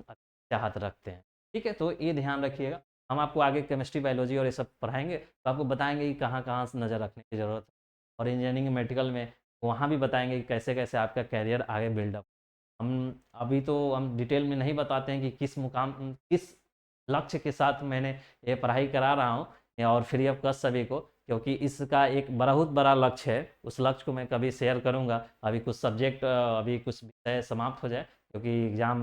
Speaker 1: चाहत रखते हैं। ठीक है, तो ये ध्यान रखिएगा, हम आपको आगे केमिस्ट्री बायोलॉजी और ये सब पढ़ाएंगे तो आपको बताएंगे कि कहाँ कहाँ से नज़र रखने की ज़रूरत है, और इंजीनियरिंग मेडिकल में वहाँ भी बताएंगे कि कैसे कैसे आपका कैरियर आगे बिल्डअप। हम अभी तो हम डिटेल में नहीं बताते हैं कि किस मुकाम किस लक्ष्य के साथ मैंने ये पढ़ाई करा रहा हूँ और फ्री ऑफ कॉस्ट सभी को, क्योंकि इसका एक बहुत बड़ा लक्ष्य है, उस लक्ष्य को मैं कभी शेयर करूँगा। अभी कुछ सब्जेक्ट अभी कुछ विषय समाप्त हो जाए क्योंकि एग्ज़ाम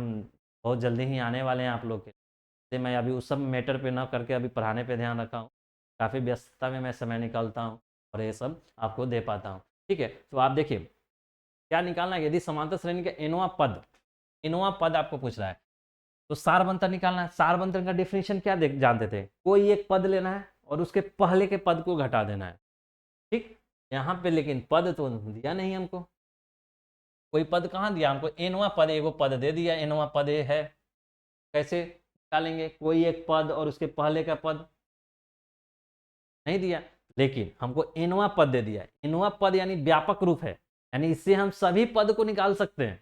Speaker 1: बहुत जल्दी ही आने वाले हैं आप लोग के, इसलिए मैं अभी उस सब मैटर पे ना करके अभी पढ़ाने पे ध्यान रखा हूँ, काफ़ी व्यस्तता में मैं समय निकालता हूँ और ये सब आपको दे पाता हूँ। ठीक है, तो आप देखिए क्या निकालना है, यदि समांतर श्रेणी का एनवा पद आपको पूछ रहा है तो सारवंतर निकालना है। सारवंतर का डिफिनेशन क्या जानते थे, कोई एक पद लेना है और उसके पहले के पद को घटा देना है। ठीक, यहाँ पे लेकिन पद तो दिया नहीं हमको, कोई पद कहाँ दिया हमको, एनवा पद, एगो पद दे दिया, एनवा पद ए है, कैसे निकालेंगे, कोई एक पद और उसके पहले का पद नहीं दिया, लेकिन हमको एनवा पद दे दिया। एनवा पद यानी व्यापक रूप है, यानी इससे हम सभी पद को निकाल सकते हैं,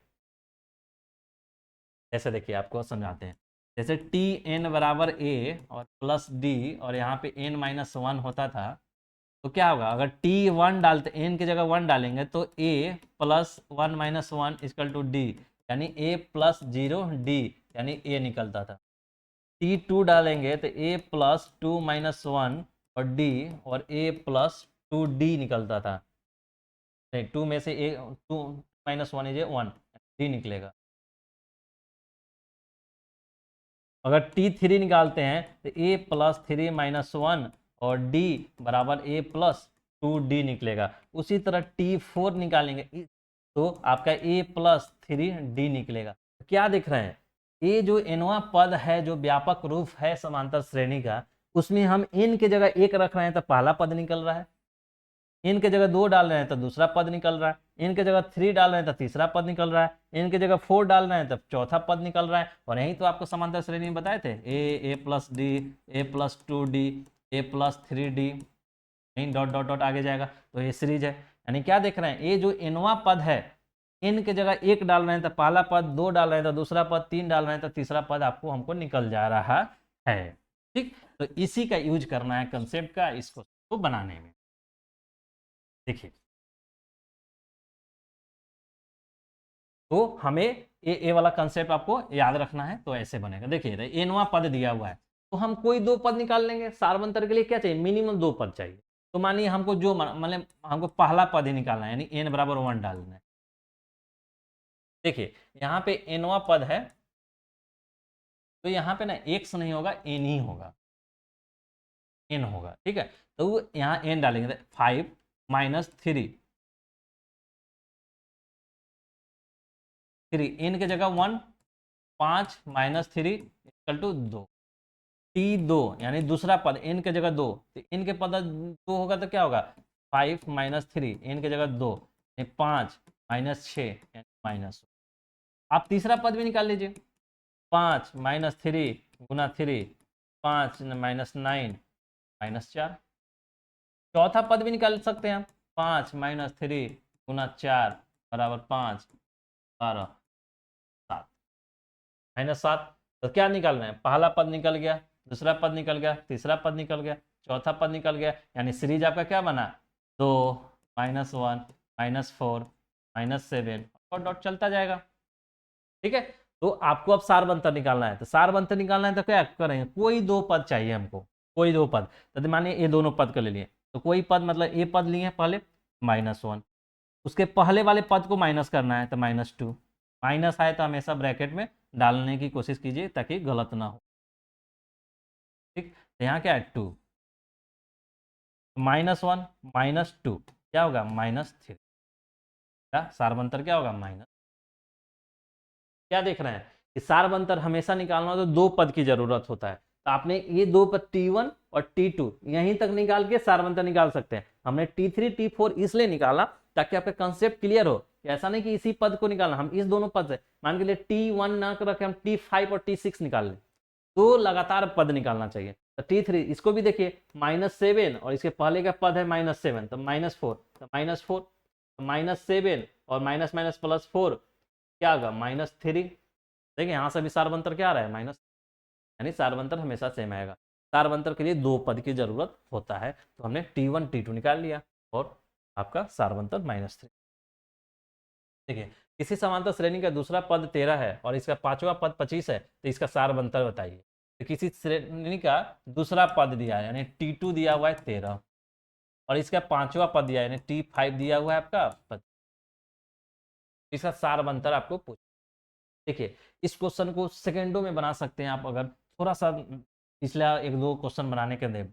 Speaker 1: जैसे देखिए आपको समझाते हैं। जैसे टी एन बराबर ए और प्लस डी और यहाँ पे एन माइनस वन होता था, तो क्या होगा, अगर टी वन डालते, एन की जगह वन डालेंगे तो a plus one minus one is equal to d, यानी ए प्लस जीरो डी, यानी ए निकलता था। टी टू डालेंगे तो a plus two minus one और डी, और ए प्लस टू डी निकलता था। नहीं, टू में से a, two minus one is a one, d निकलेगा। अगर टी थ्री निकालते हैं तो a plus three minus one और डी बराबर ए प्लस टू डी निकलेगा। उसी तरह टी फोर निकालेंगे तो आपका ए प्लस थ्री डी निकलेगा। क्या दिख रहे हैं, ये जो एनवा पद है जो व्यापक रूप है समांतर श्रेणी का, उसमें हम इन के जगह एक रख रहे हैं तो पहला पद निकल रहा है, इनके जगह दो डाल रहे हैं तो दूसरा पद निकल रहा है, इनके जगह थ्री डाल रहे हैं तो तीसरा पद निकल रहा है, इनके जगह फोर डाल रहे हैं तो चौथा पद निकल रहा है। और यही तो आपको समांतर श्रेणी में बताए थे, ए प्लस डी, ए प्लस टू डी, ए प्लस थ्री डी, यही डॉट डॉट डॉट आगे जाएगा, तो ये सीरीज है। यानी क्या देख रहे हैं, ये जो एनवा पद है, इनके जगह एक डाल रहे हैं तो पहला पद, दो डाल रहे हैं तो दूसरा पद, तीन डाल रहे हैं तो तीसरा पद आपको हमको निकल जा रहा है। ठीक, तो इसी का यूज करना है कंसेप्ट का इसको बनाने में। देखिए, तो हमें ए वाला कंसेप्ट आपको याद रखना है, तो ऐसे बनेगा। देखिए एनवा पद दिया हुआ है तो हम कोई दो पद निकाल लेंगे। सारवंतर के लिए क्या चाहिए, मिनिमम दो पद चाहिए। तो मानिए हमको जो मतलब हमको पहला पद ही निकालना है, यानी एन बराबर वन डालना है। देखिए यहाँ पे एनवा पद है तो यहाँ पे ना एक्स नहीं होगा, एन ही होगा, एन होगा। ठीक है, तो यहाँ एन डालेंगे, five minus three, three n के जगह वन, पाँच माइनस थ्री इक्वल टू दो, टी दो यानी दूसरा पद, एन के जगह दो, तो एन के पद दो होगा तो क्या होगा, फाइव माइनस थ्री, एन के जगह दो, पाँच माइनस छः यानी माइनस। आप तीसरा पद भी निकाल लीजिए, पाँच माइनस थ्री गुना थ्री, पाँच माइनस नाइन माइनस चार। चौथा पद भी निकाल सकते हैं आप, पाँच माइनस थ्री गुना चार बराबर पाँच, बारह, सात, माइनस सात। तो क्या निकालना है, पहला पद निकल गया, दूसरा पद निकल गया, तीसरा पद निकल गया, चौथा पद निकल गया, यानी सीरीज आपका क्या बना, दो minus one minus four minus seven और डॉट चलता जाएगा। ठीक है, तो आपको अब सारवंतर निकालना है, तो सारवंतर निकालना है तो क्या करेंगे, कोई दो पद चाहिए हमको, कोई दो पद। तो मानिए ये दोनों पद को ले लिए, तो कोई पद मतलब ए पद लिए पहले माइनस वन, उसके पहले वाले पद को माइनस करना है तो माइनस टू, माइनस आए तो हमेशा ब्रैकेट में डालने की कोशिश कीजिए ताकि गलत ना हो। ठीक, तो यहाँ क्या है two, minus one minus two क्या होगा माइनस थ्री, क्या सारवंतर क्या होगा माइनस। क्या देख रहे हैं कि सारवंतर हमेशा निकालना हो तो दो पद की जरूरत होता है, तो आपने ये दो पद T1 और T2 यहीं तक निकाल के सारवंतर निकाल सकते हैं। हमने T3 T4 इसलिए निकाला ताकि आपका कंसेप्ट क्लियर हो, ऐसा नहीं कि इसी पद को निकालना, हम इस दोनों पद से मान के लिए T1 ना रखे हम T5 और T6 निकाल लें, तो लगातार पद निकालना चाहिए। तो T3 इसको भी देखिए माइनस सेवन और इसके पहले का पद है माइनस सेवन, तो माइनस फोर, तो माइनस फोर, माइनस सेवन और माइनस माइनस प्लस फोर क्या होगा माइनस थ्री। देखिए यहाँ से भी सारवंतर क्या आ रहा है माइनस, यानी सारवंतर हमेशा सेम आएगा। सारवंतर के लिए दो पद की जरूरत होता है, तो हमने T1 T2 निकाल लिया और आपका सारवंतर माइनस थ्री। देखिए किसी समांतर श्रेणी का दूसरा पद 13 है और इसका पांचवा पद 25 है, तो इसका सारवंतर बताइए। तो किसी श्रेणी का दूसरा पद दिया है यानी T2 दिया हुआ है 13 और इसका पांचवा पद दिया है यानी T5 दिया हुआ है आपका पद, इसका सारवंतर आपको पूछ। देखिए इस क्वेश्चन को सेकेंडों में बना सकते हैं आप, अगर थोड़ा सा पिछला एक दो क्वेश्चन बनाने के दे।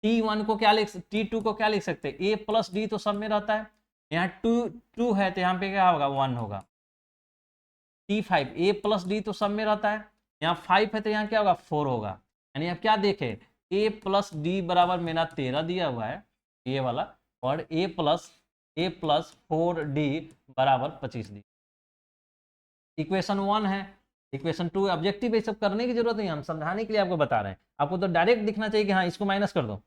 Speaker 1: T1 को क्या लिख, T2 को क्या लिख सकते हैं, A प्लस डी तो सब में रहता है, यहाँ टू है तो यहाँ पे क्या होगा वन होगा। T5 A प्लस डी तो सब में रहता है, यहाँ 5 है तो यहाँ क्या होगा 4 होगा। यानी आप क्या देखें, A प्लस डी बराबर मेरा 13 दिया हुआ है ये वाला, और A प्लस 4D बराबर 25 दी। इक्वेशन 1 है, इक्वेशन 2 ऑब्जेक्टिव, ये सब करने की जरूरत नहीं, हम समझाने के लिए आपको बता रहे हैं। आपको तो डायरेक्ट दिखना चाहिए कि हाँ इसको माइनस कर दो,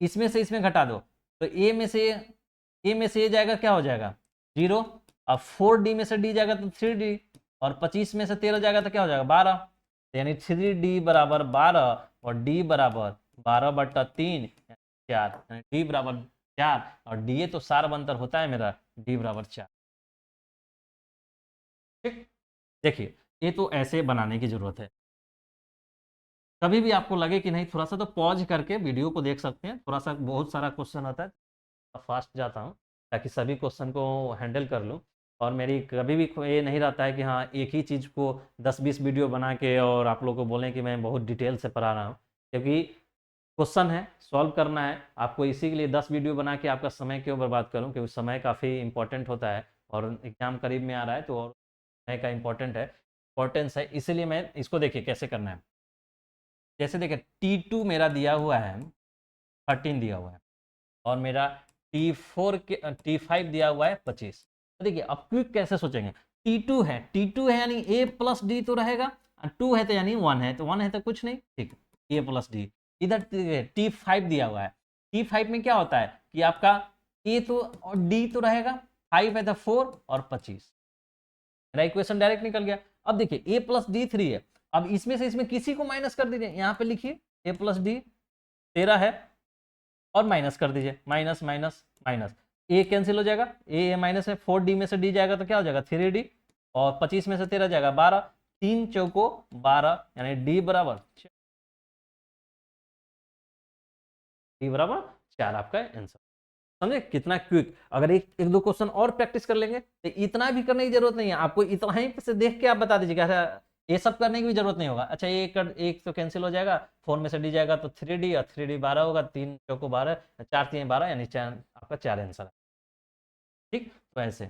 Speaker 1: इसमें से इसमें घटा दो, तो ए में से ए जाएगा क्या हो जाएगा 0, अब 4D में से D जाएगा तो 3D, और 25 में से 13 जाएगा तो क्या हो जाएगा 12, तो यानी 3D बराबर 12 और D बराबर 12/3 4, D बराबर 4 और डी ए तो सार अंतर होता है मेरा, D बराबर 4। ठीक, देखिए ये तो ऐसे बनाने की जरूरत है। कभी भी आपको लगे कि नहीं थोड़ा सा, तो पॉज करके वीडियो को देख सकते हैं, थोड़ा सा बहुत सारा क्वेश्चन आता है, फास्ट जाता हूँ ताकि सभी क्वेश्चन को हैंडल कर लूँ। और मेरी कभी भी ये नहीं रहता है कि हाँ एक ही चीज़ को 10-20 वीडियो बना के और आप लोग को बोलें कि मैं बहुत डिटेल से पढ़ा रहा हूँ, क्योंकि क्वेश्चन है सॉल्व करना है आपको, इसी के लिए 10 वीडियो बना के आपका समय क्यों बर्बाद करूँ, क्योंकि समय काफ़ी इंपॉर्टेंट होता है और एग्ज़ाम करीब में आ रहा है, तो और समय का इम्पोर्टेंस है, इसीलिए मैं इसको देखिए कैसे करना है। जैसे देखिए T2 मेरा दिया हुआ है 13 दिया हुआ है और मेरा T5 दिया हुआ है 25। तो देखिए अब क्विक कैसे सोचेंगे, T2 है यानी A+D तो रहेगा, 2 है तो यानी 1 है, तो 1 है तो कुछ नहीं, ठीक A+D। इधर T5 दिया हुआ है, T5 में क्या होता है कि आपका A तो और D तो रहेगा, 5 है तो 4 और 25, मेरा इक्वेशन डायरेक्ट निकल गया। अब देखिए A+D 3 है, अब इसमें से इसमें किसी को माइनस कर दीजिए, यहाँ पे लिखिए A+D 13 है और माइनस कर दीजिए, माइनस माइनस माइनस, ए कैंसिल हो जाएगा, ए माइनस है, 4D में से डी जाएगा तो क्या हो जाएगा 3D और 25 में से 13 जाएगा 12, 3 चौको 12 यानी डी बराबर 4 आपका आंसर। समझे कितना क्विक, अगर एक एक दो क्वेश्चन और प्रैक्टिस कर लेंगे तो इतना भी करने की जरूरत नहीं है आपको, इतना ही से देख के आप बता दीजिएगा, ये सब करने की भी जरूरत नहीं होगा। अच्छा एक तो कैंसिल हो जाएगा, 4 में से डी जाएगा तो 3D और 3D 12 होगा, 3 चौको 12, 4 3 12 यानी 4 आपका 4 आंसर है। ठीक, तो ऐसे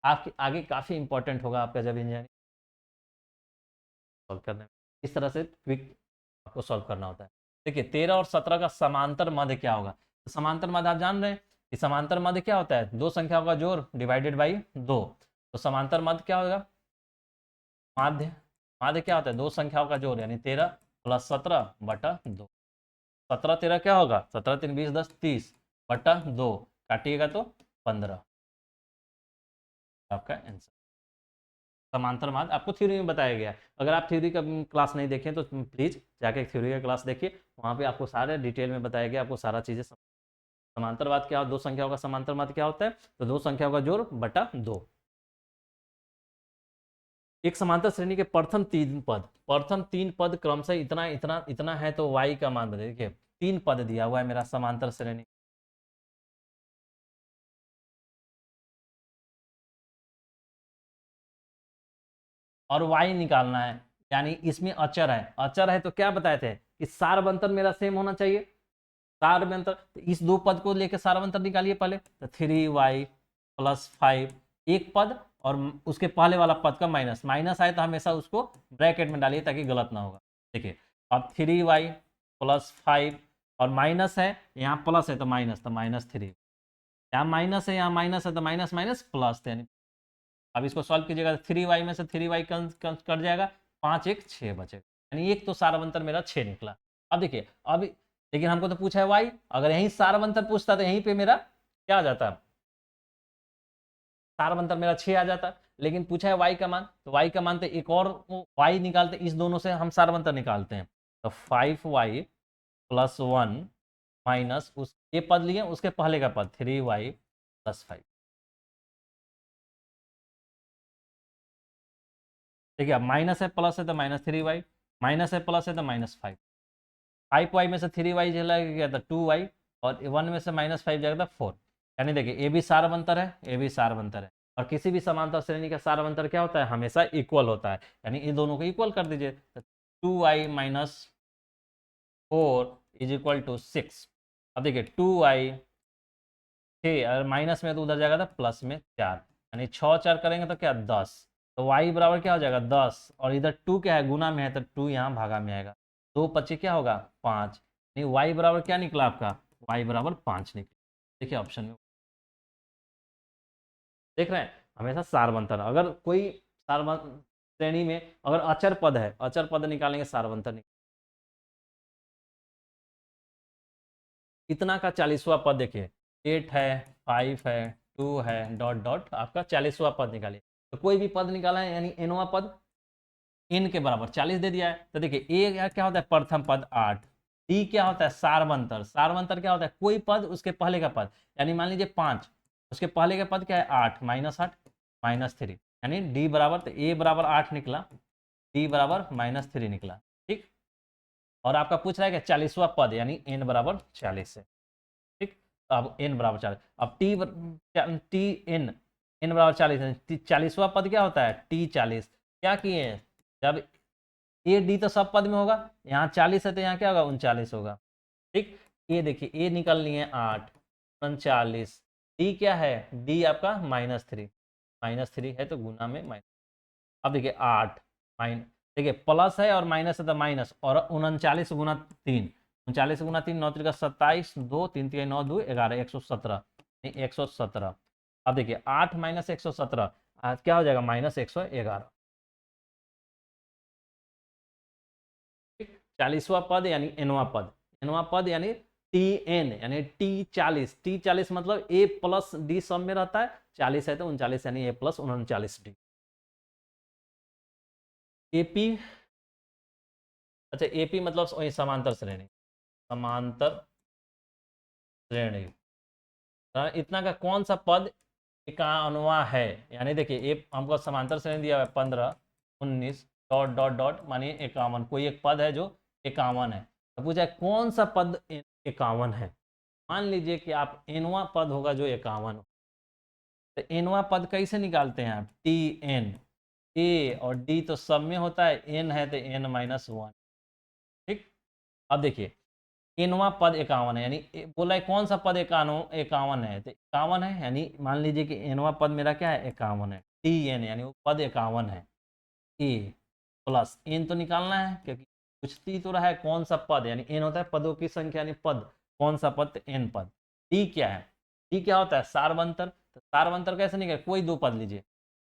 Speaker 1: आपके आगे काफी इंपॉर्टेंट होगा आपका जब इंजीनियरिंग सॉल्व करने में, इस तरह से क्विक आपको सॉल्व करना होता है। देखिए 13 और 17 का समांतर माध्य क्या होगा, तो समांतर माध्य आप जान रहे हैं कि समांतर माध्य क्या होता है, दो संख्याओं का जोड़ डिवाइडेड बाई 2। तो समांतर माध्य क्या होगा, माध्य माध्य क्या होता है दो संख्याओं का जोड़, यानी 13 + 17/2। 17 13 क्या होगा, 17 3 20 10 30/2, काटिएगा तो 15 आपका आंसर। समांतर माध्य आपको थ्योरी में बताया गया है, अगर आप थ्योरी का क्लास नहीं देखें तो प्लीज़ जाके थ्योरी का क्लास देखिए, वहाँ पे आपको सारे डिटेल में बताया गया, आपको सारा चीज़ें। समांतर माध्य क्या, दो संख्याओं का समांतर माध्य क्या होता है, तो दो संख्याओं का जोड़ बटा 2। एक समांतर श्रेणी के प्रथम तीन पद क्रमशः इतना इतना इतना है, तो y का मान बताइए। देखिए 3 पद दिया हुआ है मेरा समांतर श्रेणी, और y निकालना है, यानी इसमें अचर है तो क्या बताए थे कि सारबंतर मेरा सेम होना चाहिए, सारबंतर, तो इस दो पद को लेकर सारबंतर निकालिए पहले, तो 3y + 5 एक पद और उसके पहले वाला पद का माइनस, माइनस आए तो हमेशा उसको ब्रैकेट में डालिए ताकि गलत ना होगा। देखिए अब 3y + 5 और माइनस है, यहाँ प्लस है तो -3, यहाँ माइनस है यहाँ माइनस है तो माइनस माइनस प्लस, यानी अब इसको सॉल्व कीजिएगा, 3y में से 3y कट जाएगा, 5 1 6 बचेगा, यानी एक तो सारबंतर मेरा 6 निकला। अब देखिए अब, लेकिन हमको तो पूछा है y, अगर यहीं सारबंतर पूछता तो यहीं पे मेरा क्या आ जाता, सारबंतर मेरा 6 आ जाता, लेकिन पूछा है y का मान, तो y का मान तो एक और y निकालते, इस दोनों से हम सारबंतर निकालते हैं, तो 5y + 1 माइनस उस ये पद लिए उसके पहले का पद 3y + 5। देखिए अब माइनस है प्लस है तो -3y, माइनस है प्लस है तो -5, 5y में से 3y चला गया था 2y और 1 में से -5 जाएगा था 4, यानी देखिए ए भी सारबंतर है, ए भी सारबंतर है, और किसी भी समांतर श्रेणी का सारबंतर क्या होता है, हमेशा इक्वल होता है, यानी इन दोनों को इक्वल कर दीजिए, तो 2y - 4 = 6। अब देखिए 2y 6 और माइनस में तो उधर जाएगा था प्लस में 4, यानी 6 4 करेंगे तो क्या 10, तो y बराबर क्या हो जाएगा 10, और इधर 2 क्या है गुना में है तो 2 यहाँ भागा में आएगा, 2 25 क्या होगा 5, नहीं y बराबर क्या निकला आपका, y बराबर 5 निकला। देखिए ऑप्शन में देख रहे हैं, हमेशा सार बनता है, अगर कोई सार श्रेणी में अगर अचर पद है, अचर पद निकालेंगे सारबंतर निकालेंगे। इतना का 40वां पद देखिए, 8 है 5 है 2 है डॉट डॉट आपका 40वां पद निकालिए, तो कोई भी पद निकाला है यानी nवां पद n के बराबर 40 दे दिया है। तो देखिए a क्या होता है, प्रथम पद 8। d क्या होता है, सारवंतर। सारवंतर क्या होता है, कोई पद उसके पहले का पद, यानी मान लीजिए 5, उसके पहले का पद क्या है 8, -8 -3, यानी d बराबर, तो a बराबर 8 निकला, d बराबर -3 निकला। ठीक, और आपका पूछ रहा है कि 40वां पद यानी n बराबर 40 है। ठीक, अब n बराबर 40, अब टी n बराबर 40 है, 40वां पद क्या होता है t40। क्या किए हैं, जब ए डी तो सब पद में होगा, यहाँ 40 है तो यहाँ क्या होगा 39 होगा। ठीक, ये देखिए ए निकल लिए 8, 39, डी क्या है, डी आपका -3, -3 है तो गुना में माइनस। अब देखिए 8 माइन, देखिए प्लस है और माइनस है तो माइनस, और 39 गुना 3, 39 गुना 3 9 3 का 27, 2 3 3 9 2 11, 117, 117। अब देखिए 8 - 117 क्या हो जाएगा -111। 40वां पद यानी nवां पद, nवां पद यानी टी एन यानी t40, t40 मतलब a प्लस डी सब में रहता है, 40 है तो 39 यानी a प्लस 39d। एपी, अच्छा एपी मतलब वही समांतर श्रेणी, समांतर श्रेणी। इतना का कौन सा पद इक्यावनवां है, यानी देखिए ये हमको समांतर श्रेणी दिया हुआ है 15 19 डॉट डॉट डॉट मानिए 51, कोई एक पद है जो 51 है, तो पूछा है कौन सा पद 51 है। मान लीजिए कि आप एनवां पद होगा जो 51 हो, तो एनवां पद कैसे निकालते हैं आप, टी एन, ए और डी तो सब में होता है, एन है तो n-1। ठीक, अब देखिए एनवां पद 51 है, यानी बोला है कौन सा पद 51 है, तो 51 है, यानी मान लीजिए कि एनवां पद मेरा क्या है 51 है, टी एन यानी वो पद 51 है, ए प्लस एन तो निकालना है क्योंकि पूछती तो रहा है कौन सा पद, यानी एन होता है पदों की संख्या, यानी पद कौन सा पद, एन पद। डी क्या है, डी क्या होता है सारवंतर, तो सारवंतर कैसे निकले, कोई दो पद लीजिए,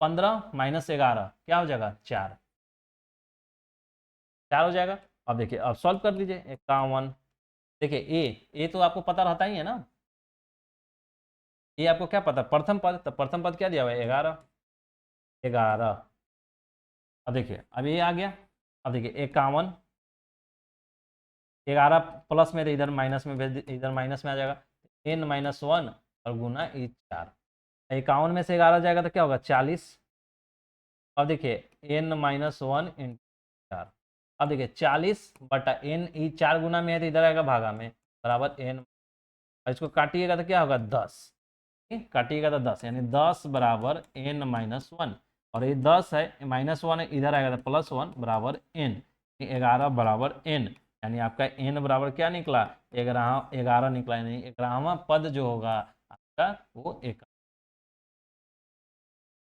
Speaker 1: 15 - 11 क्या हो जाएगा 4, 4 हो जाएगा। अब देखिए अब सॉल्व कर लीजिए, 51, देखिए ए तो आपको पता रहता ही है ना, ये आपको क्या पता, प्रथम पद, तो प्रथम पद क्या दिया हुआ है 11, 11। अब देखिए अब ये आ गया, अब देखिए 51, 11 प्लस में तो इधर माइनस में भेज इधर माइनस में आ जाएगा, n-1 और गुना ई 4, 51 में से 11 जाएगा तो क्या होगा 40। अब देखिए n-1 × 4, अब देखिए 40 बटा n, ई 4 गुना में है तो इधर आएगा भागा में, बराबर n, और इसको काटिएगा तो क्या होगा 10, काटिएगा तो 10, यानी 10 बराबर n-1, और ये 10 है -1 है, इधर आएगा तो +1 बराबर n, 11 बराबर n, यानी आपका n बराबर क्या निकला 11 निकला, यानी 11वां पद जो होगा आपका वो 1।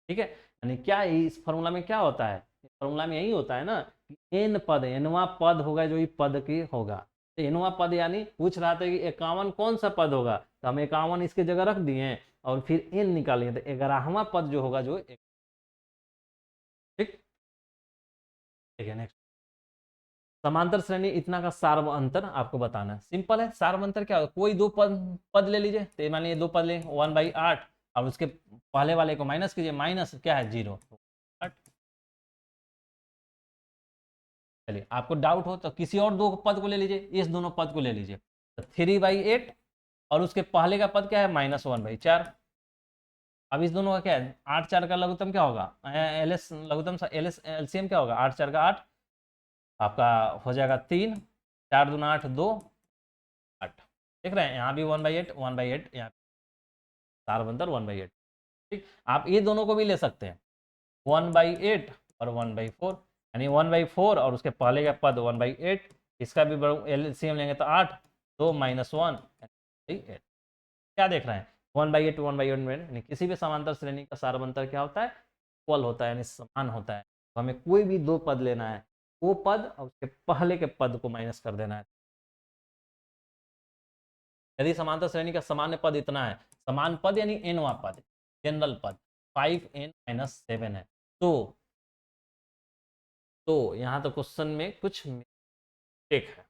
Speaker 1: ठीक है, यानी क्या इस फॉर्मूला में क्या होता है, इस फॉर्मूला में यही होता है ना कि n पद, nवां पद होगा जो ये पद की होगा, तो nवां पद यानी पूछ रहा था कि 51 कौन सा पद होगा, तो हम 51 इसके जगह रख दिए और फिर n निकालिए, तो 11वां पद जो होगा जो ठीक। ठीक है, नेक्स्ट, समांतर श्रेणी इतना का सार्वअंतर आपको बताना है, सिंपल है। सार्वअंतर क्या होगा, कोई दो पद ले लीजिए, तो मान लीजिए दो पद ले 1/8 और उसके पहले वाले को माइनस कीजिए, माइनस क्या है 0। चलिए आपको डाउट हो तो किसी और दो पद को ले लीजिए, इस दोनों पद को ले लीजिए, तो 3/8 और उसके पहले का पद क्या है -1/4। अब इस दोनों का क्या है, 8 4 का लघुत्तम क्या होगा, एल एस लघुत्तम एल एस एलसीएम क्या होगा, 8 4 का 8, आपका हो जाएगा 3, 4 दूना 8 2 8। देख रहे हैं यहाँ भी 1/8 1/8, यहाँ सारवंतर 1/8। ठीक, आप ये दोनों को भी ले सकते हैं 1/8 और 1/4, यानी 1/4 और उसके पहले का पद 1/8, इसका भी एलसीएम लेंगे तो 8 2 -1 8। क्या देख रहे हैं 1/8 1/8 में, यानी किसी भी समांतर श्रेणी का सारवंतर क्या होता है, इक्वल होता है, यानी समान होता है। तो हमें कोई भी दो पद लेना है, वो पद और उसके पहले के पद को माइनस कर देना है। यदि समांतर श्रेणी का सामान्य पद इतना है, समान पद यानी nवां पद, जनरल पद 5n-7 है, तो यहाँ तो क्वेश्चन में कुछ मिस्टेक है।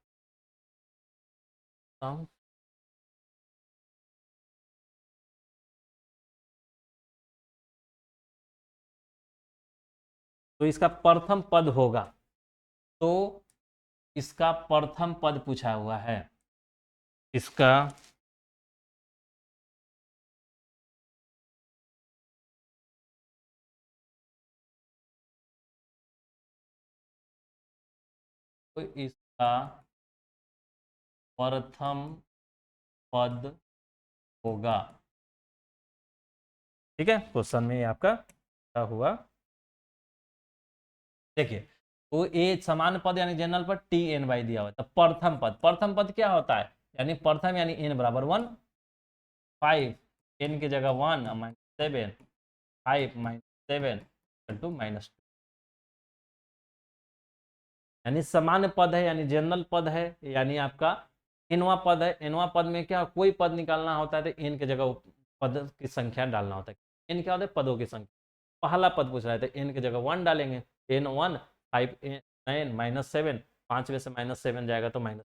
Speaker 1: तो इसका प्रथम पद होगा, तो इसका प्रथम पद पूछा हुआ है, इसका तो इसका प्रथम पद होगा। ठीक है, क्वेश्चन में आपका क्या हुआ, देखिए वो ए समान पद यानी जनरल पद टी एन बाई दिया हुआ है, तो प्रथम पद क्या होता है, यानी प्रथम यानी एन बराबर 1, 5 एन की जगह 1 -7 5 -7 टू -2, यानी समान पद है यानी जनरल पद है, यानी आपका एनवा पद है। एनवा पद में क्या कोई पद निकालना होता है तो एन की जगह पद की संख्या डालना होता है। एन क्या होता है, पदों की संख्या। पहला पद पूछ रहा है तो एन की जगह 1 डालेंगे, एन 1 5 9 -7, 5 में से -7 जाएगा तो माइनस।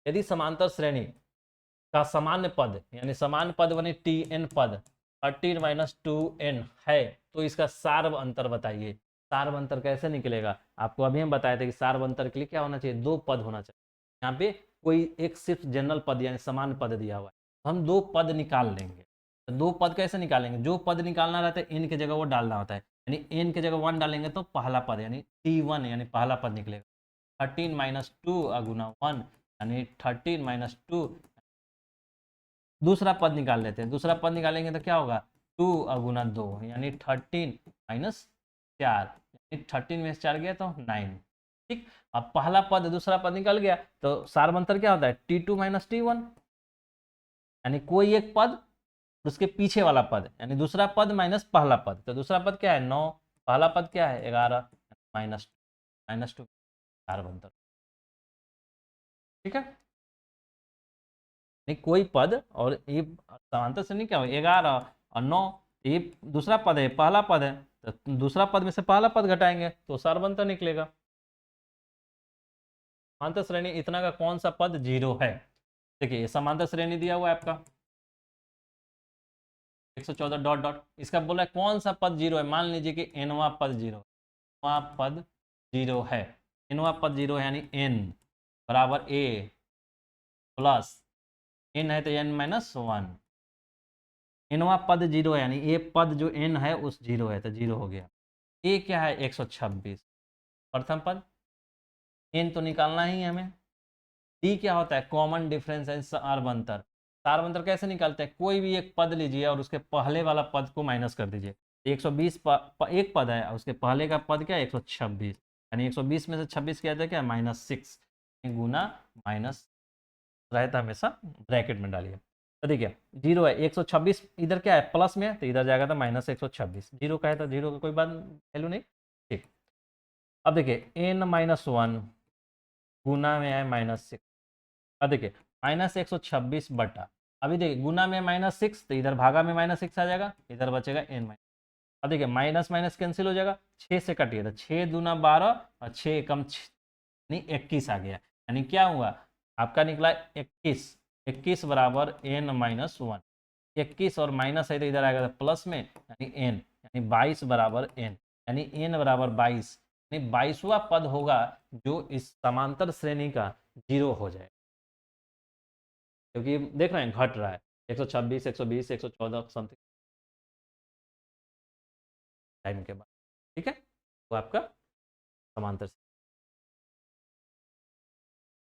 Speaker 1: यदि समांतर श्रेणी का सामान्य पद यानी समान पद बने टी एन पद 13 - 2n है, तो इसका सार्व अंतर बताइए। सार्व अंतर कैसे निकलेगा, आपको अभी हम बताए थे कि सार्व अंतर के लिए क्या होना चाहिए, 2 पद होना चाहिए। यहाँ पे कोई एक सिर्फ जनरल पद यानी समान पद दिया हुआ है, तो हम 2 पद निकाल लेंगे। तो 2 पद कैसे निकालेंगे, जो पद निकालना रहता है एन की जगह वो डालना होता है, यानी एन की जगह 1 डालेंगे तो पहला पद यानी T1 यानी पहला पद निकलेगा। 13 - 2 गुना 1 यानी 13 - 2। दूसरा पद निकाल लेते हैं, दूसरा पद निकालेंगे तो क्या होगा 2 गुना 2 यानी 13 - 4, यानी 13 में से 4 गया तो 9। ठीक, अब पहला पद दूसरा पद निकल गया तो सार्वंतर क्या होता है T2 - T1, यानी कोई एक पद उसके पीछे वाला पद यानी दूसरा पद माइनस पहला पद। तो दूसरा पद क्या है 9, पहला पद क्या है 11 -2 सार्वंतर। ठीक है, नहीं कोई पद और ये समांतर से नहीं क्या हो 11 और 9, ये दूसरा पद है पहला पद है, तो दूसरा पद में से पहला पद घटाएंगे तो सार्वंतर निकलेगा। समांतर श्रेणी इतना का कौन सा पद 0 है, देखिए ये समांतर श्रेणी दिया हुआ है आपका 114 डॉट डॉट, इसका बोला है कौन सा पद 0 है, मान लीजिए कि एनवा पद 0, एनवा पद 0 है, एनवा पद 0 है यानी एन बराबर ए प्लस एन है तो एन -1, एनवा पद 0 है यानी ये पद जो एन है उस 0 है तो 0 हो गया। ए क्या है 126 प्रथम पद, एन तो निकालना ही है हमें। डी क्या होता है कॉमन डिफरेंस है सार्वंतर। सार्वंतर कैसे निकालते हैं, कोई भी एक पद लीजिए और उसके पहले वाला पद को माइनस कर दीजिए। 120 एक पद है उसके पहले का पद क्या है 126, यानी 120 में से 26 क्या था क्या -6 गुना माइनस रहता हमेशा ब्रैकेट में डालिए। तो देखिए 0 है 126 इधर क्या है प्लस में है तो इधर जाएगा तो -126, 0 का है तो 0 का कोई बात वैल्यू नहीं। ठीक, अब देखिए n-1 गुना में है -6, अब देखिए -126 बटा, अभी देखिए गुना में -6 तो इधर भागा में -6 आ जाएगा, इधर बचेगा n। अब देखिए माइनस माइनस कैंसिल हो जाएगा, 6 से कटिए तो 6 दूना 12 और 6 कम यानी 21 आ गया, यानी क्या हुआ आपका निकला 21, 21 बराबर n-1, 21 और माइनस है तो इधर आएगा प्लस में यानी n, यानी 22 बराबर n, यानी n बराबर 22, यानी 22वां पद होगा जो इस समांतर श्रेणी का 0 हो जाए, क्योंकि देख रहे हैं घट रहा है 126 120 114 समथिंग टाइम के बाद। ठीक है, तो आपका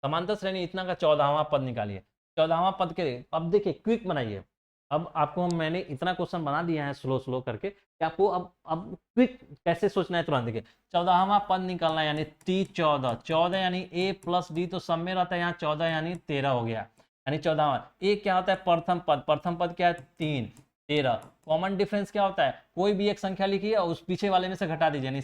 Speaker 1: समांतर श्रेणी इतना का 14वां पद निकालिए। 14वां पद के अब देखिए क्विक बनाइए, अब आपको मैंने इतना क्वेश्चन बना दिया है स्लो स्लो करके कि आपको अब क्विक कैसे सोचना है तुरंत। देखिए 14वां पद निकालना है यानी T14, 14 यानी A प्लस डी तो सब में रहता है, यहाँ 14 यानी 13 हो गया, यानी 14वां। ए क्या होता है प्रथम पद, प्रथम पद क्या है 3 13, कॉमन डिफरेंस क्या होता है कोई भी एक संख्या लिखिए और उस पीछे वाले में से घटा दीजिए, यानी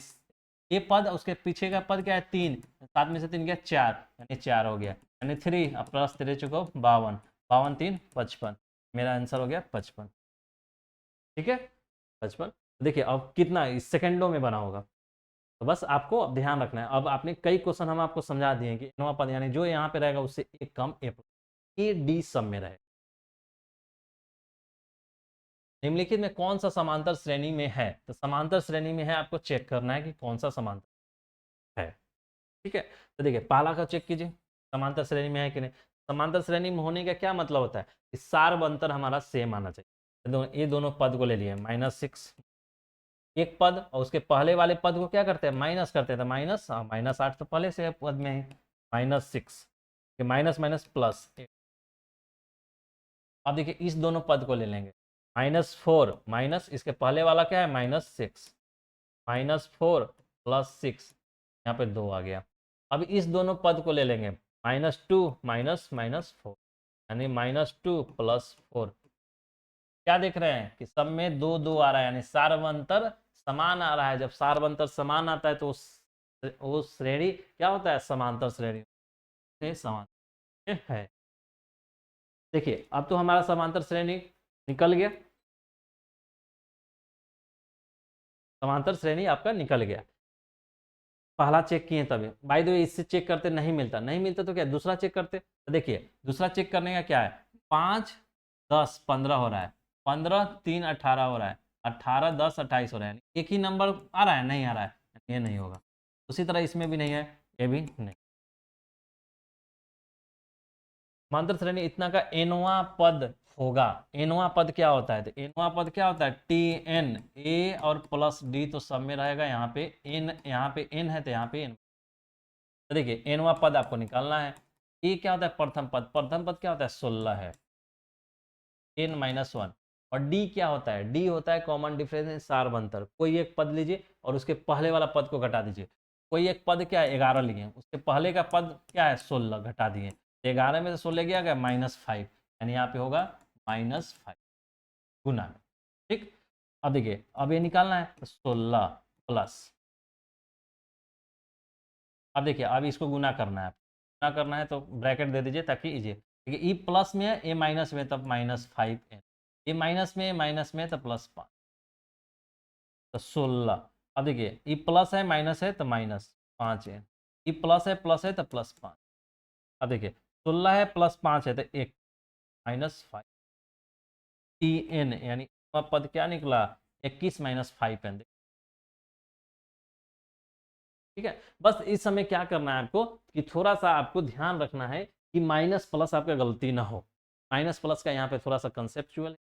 Speaker 1: ये पद उसके पीछे का पद क्या है 3, 7 में से 3 गया 4, यानी 4 हो गया, यानी 3 प्लस 3 चुको 52, 52 3 55, मेरा आंसर हो गया 55। ठीक है 55। देखिए अब कितना इस सेकंडों में बना होगा, तो बस आपको अब ध्यान रखना है। अब आपने कई क्वेश्चन हम आपको समझा दिए हैं कि नवा पद यानी जो यहाँ पे रहेगा उससे एक कम ए डी सब में रहे, निम्नलिखित में कौन सा समांतर श्रेणी में है, तो समांतर श्रेणी में है, आपको चेक करना है कि कौन सा समांतर है। ठीक है, तो देखिए पहला का चेक कीजिए, समांतर श्रेणी में है कि नहीं। समांतर श्रेणी में होने का क्या मतलब होता है कि सार्व अंतर हमारा सेम आना चाहिए। तो ये दोनों पद को ले लिए, -6 एक पद, और उसके पहले वाले पद को क्या करते हैं, माइनस करते हैं, तो -8 तो पहले से पद में है, -6 माइनस माइनस प्लस। अब देखिए इस दोनों पद को ले लेंगे, -4 माइनस इसके पहले वाला क्या है, -6, -4 + 6, यहाँ पे 2 आ गया। अब इस दोनों पद को ले लेंगे, -2 माइनस -4 यानी -2 + 4। क्या देख रहे हैं कि सब में 2 2 आ रहा है, यानी सार्वंतर समान आ रहा है। जब सार्वंतर समान आता है तो वो श्रेणी क्या होता है, समांतर श्रेणी से समान है। देखिए अब तो हमारा समांतर श्रेणी निकल गया, समांतर श्रेणी आपका निकल गया। पहला चेक किए तभी, बाय द वे इससे चेक करते नहीं मिलता, नहीं मिलता तो क्या दूसरा चेक करते। तो देखिए दूसरा चेक करने का क्या है, 5 10 15 हो रहा है, 15 3 18 हो रहा है, 18 10 28 हो रहा है, एक ही नंबर आ रहा है, नहीं आ रहा है, ये नहीं होगा। उसी तरह इसमें भी नहीं है, ये भी नहीं। समांतर श्रेणी इतना का एनवा पद होगा। एनवा पद क्या होता है, तो एनवा पद क्या होता है, टी एन, ए और प्लस डी तो सब में रहेगा, यहाँ पे एन, यहाँ पे एन है तो यहाँ पे एन। तो देखिए एनवा पद आपको निकालना है। ए क्या होता है, प्रथम पद, प्रथम पद क्या होता है, 16 है, n-1। और डी क्या होता है, डी होता है कॉमन डिफरेंस सार्वंतर। कोई एक पद लीजिए और उसके पहले वाला पद को घटा दीजिए। कोई एक पद क्या है, 11 लिए, उसके पहले का पद क्या है, 16 घटा दिए, 11 में से 16 गया -5, यानी यहाँ पे होगा -5 गुना में। ठीक, अब देखिए अब ये निकालना है, तो 16 प्लस, अब देखिए अब इसको गुना करना है, गुना करना है तो ब्रैकेट दे दीजिए ताकि इजी। देखिए ई प्लस में है, ए माइनस में, तब -5n, ए माइनस में तो +5, तो 16। अब देखिए ई प्लस है माइनस है तो -5n, ई प्लस है तो +5। अब देखिए 16 है +5 है तो 1 -5 tn, यानी पद क्या निकला, 21 -5n। ठीक है, बस इस समय क्या करना है आपको कि थोड़ा सा आपको ध्यान रखना है कि माइनस प्लस आपका गलती ना हो। माइनस प्लस का यहाँ पे थोड़ा सा कंसेप्चुअल है।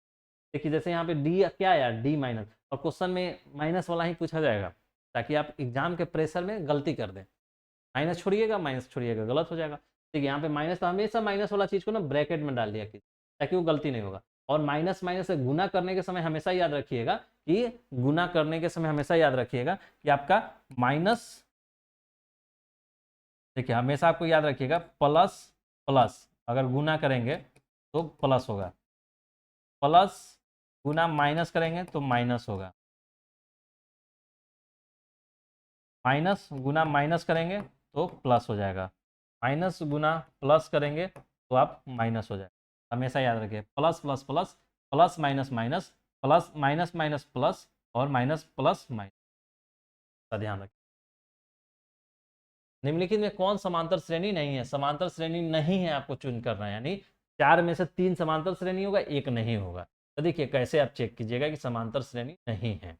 Speaker 1: देखिए जैसे यहाँ पे डी क्या आया, डी माइनस, और क्वेश्चन में माइनस वाला ही पूछा जाएगा ताकि आप एग्जाम के प्रेशर में गलती कर दें। माइनस छोड़िएगा, माइनस छोड़िएगा, गलत हो जाएगा। ठीक है, यहाँ पे माइनस, तो हमेशा माइनस वाला चीज़ को ना ब्रैकेट में डाल दिया ताकि वो गलती नहीं होगा। और माइनस माइनस से गुना करने के समय हमेशा याद रखिएगा कि गुना करने के समय हमेशा याद रखिएगा कि आपका माइनस, देखिए हमेशा आपको याद रखिएगा प्लस प्लस अगर गुना करेंगे तो प्लस होगा, प्लस गुना माइनस करेंगे तो माइनस होगा, माइनस गुना माइनस करेंगे तो प्लस हो जाएगा, माइनस गुना प्लस करेंगे तो आप माइनस हो जाएगा। हमेशा याद रखिए plus plus plus, plus minus minus, plus minus minus plus, और माइनस प्लस माइनस का ध्यान रखिए। निम्नलिखित में कौन समांतर श्रेणी नहीं है, समांतर श्रेणी नहीं है आपको चुन करना है, यानी 4 में से 3 समांतर श्रेणी होगा, 1 नहीं होगा। तो देखिए कैसे आप चेक कीजिएगा कि समांतर श्रेणी नहीं है।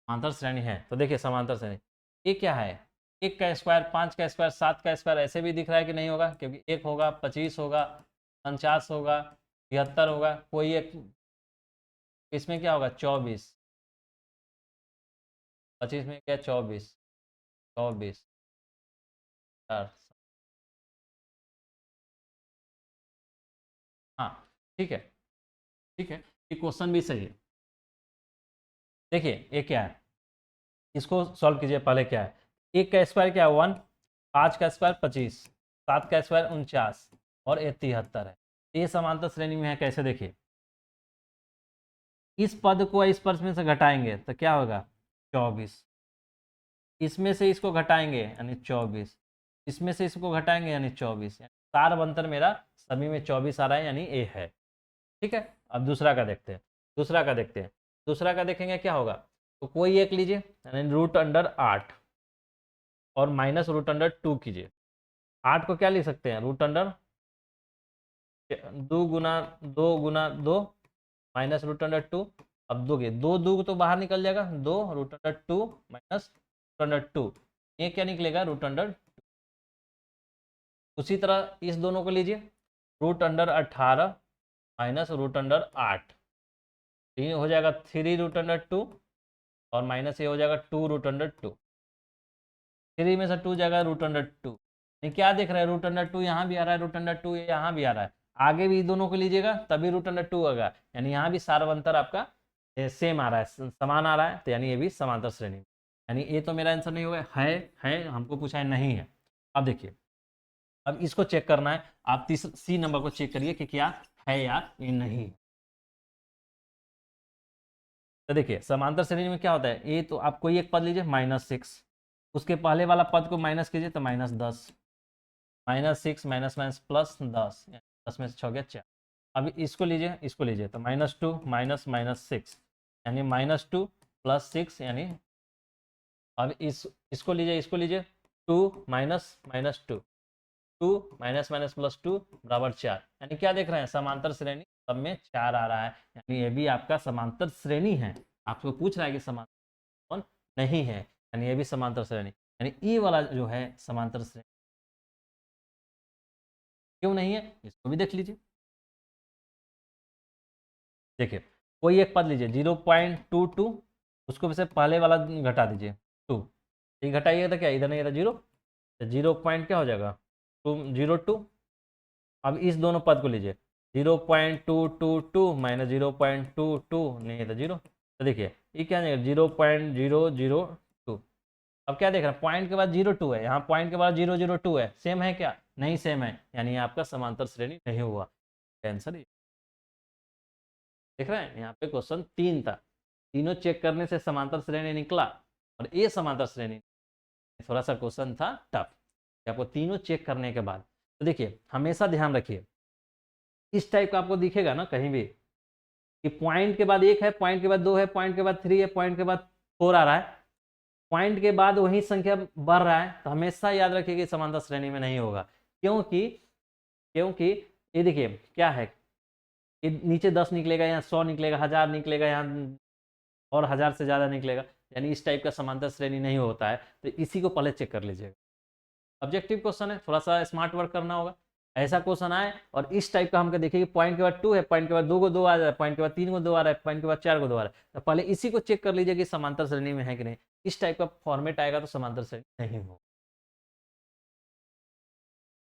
Speaker 1: समांतर श्रेणी है तो देखिए समांतर श्रेणी, ये क्या है, 1 का स्क्वायर, 5 का स्क्वायर, 7 का स्क्वायर, ऐसे भी दिख रहा है कि नहीं होगा, क्योंकि 1 होगा, 25 होगा, 49 होगा, 73 होगा, कोई एक, इसमें क्या होगा 24, 25 में क्या 24, 24 4, हाँ ठीक है, ठीक है, ये क्वेश्चन भी सही है। देखिए ये क्या है, इसको सॉल्व कीजिए। पहले क्या है, 1 का स्क्वायर क्या है 1, 5 का स्क्वायर 25, 7 का स्क्वायर 49, और ये 73 है। ये समांतर श्रेणी में है, कैसे देखिए, इस पद को इस पद में से घटाएंगे तो क्या होगा 24, इसमें से इसको घटाएंगे यानी 24, इसमें से इसको घटाएंगे यानी 24, सार अंतर मेरा सभी में 24 आ रहा है, यानी ए है। ठीक है, अब दूसरा का देखते हैं, दूसरा का देखते हैं, दूसरा का देखेंगे क्या होगा, तो कोई एक लीजिए, यानी √8 और -√2 कीजिए। 8 को क्या लिख सकते हैं, √8 दो माइनस रूट अंडर टू। अब दोगे दो तो बाहर निकल जाएगा, 2√2 माइनस √2, ये क्या निकलेगा √2। उसी तरह इस दोनों को लीजिए, √18 माइनस √8, ये हो जाएगा 3√2 और माइनस ये हो जाएगा 2√2। 3 में से 2 जाएगा √2। ये क्या देख रहे हैं, √2 यहाँ भी आ रहा है, √2 यहाँ भी आ रहा है, आगे भी दोनों को लीजिएगा तभी √2 होगा, यानी यहाँ भी सार्वंतर आपका सेम आ रहा है, समान आ रहा है, तो यानी ये भी समांतर श्रेणी, यानी ये तो मेरा आंसर नहीं होगा। है हमको पूछा है, नहीं है। अब देखिए, अब इसको चेक करना है, आप सी नंबर को चेक करिए कि क्या है या ये नहीं है। तो देखिए समांतर श्रेणी में क्या होता है, ये तो आप कोई एक पद लीजिए -6, उसके पहले वाला पद को माइनस कीजिए तो -10, -6 माइनस माइनस प्लस 10, 10 में से 6 गया 4। अब इसको लीजिए तो -2 माइनस -6 यानी -2 + 6, यानी अब इसको लीजिए 2 माइनस -2, 2 माइनस माइनस प्लस 2 बराबर 4, यानी क्या देख रहे हैं, समांतर श्रेणी, सब में 4 आ रहा है, यानी ये भी आपका समांतर श्रेणी है। आपको पूछ रहा है कि समांतर कौन नहीं है, यानी ये भी समांतर श्रेणी, यानी ई वाला जो है समांतर श्रेणी क्यों नहीं है, इसको भी देख लीजिए। देखिए कोई एक पद लीजिए 0.22, उसको वैसे पहले वाला घटा दीजिए 2, ये घटाइएगा तो क्या इधर नहीं, इधर 0, तो 0 पॉइंट क्या हो जाएगा 202। अब इस दोनों पद को लीजिए 0.222 माइनस 0.22 नहीं तो 0, तो देखिए ये क्या है 0.002। अब क्या देख रहे हैं, पॉइंट के बाद 0.2 है, यहाँ पॉइंट के बाद 0.02 है, सेम है क्या, नहीं सेम है, यानी आपका समांतर श्रेणी नहीं हुआ। आंसर देख रहे हैं, यहाँ पे क्वेश्चन 3 था, तीनों चेक करने से समांतर श्रेणी निकला, और ये समांतर श्रेणी, थोड़ा सा क्वेश्चन था टफ, आपको तीनों चेक करने के बाद। तो देखिए हमेशा ध्यान रखिए, इस टाइप का आपको दिखेगा ना कहीं भी कि पॉइंट के बाद 1 है, पॉइंट के बाद 2 है, पॉइंट के बाद 3 है, पॉइंट के बाद 4 आ रहा है, पॉइंट के बाद वही संख्या बढ़ रहा है, तो हमेशा याद रखिए कि समांतर श्रेणी में नहीं होगा। क्योंकि क्योंकि ये देखिए क्या है, ये नीचे 10 निकलेगा, यहाँ 100 निकलेगा, 1000 निकलेगा, यहाँ और 1000 से ज़्यादा निकलेगा, यानी इस टाइप का समांतर श्रेणी नहीं होता है, तो इसी को पहले चेक कर लीजिएगा। ऑब्जेक्टिव क्वेश्चन है, थोड़ा सा स्मार्ट वर्क करना होगा। ऐसा क्वेश्चन आए और इस टाइप का हमको देखिए कि पॉइंट के बाद 2 है, पॉइंट के बाद 2 को 2 आ रहा है, पॉइंट के बाद 3 को 2 आ रहा है, पॉइंट के बाद 4 को 2 आ रहा है, तो पहले इसी को चेक कर लीजिए कि समांतर श्रेणी में है कि नहीं। इस टाइप का फॉर्मेट आएगा तो समांतर श्रेणी नहीं होगा।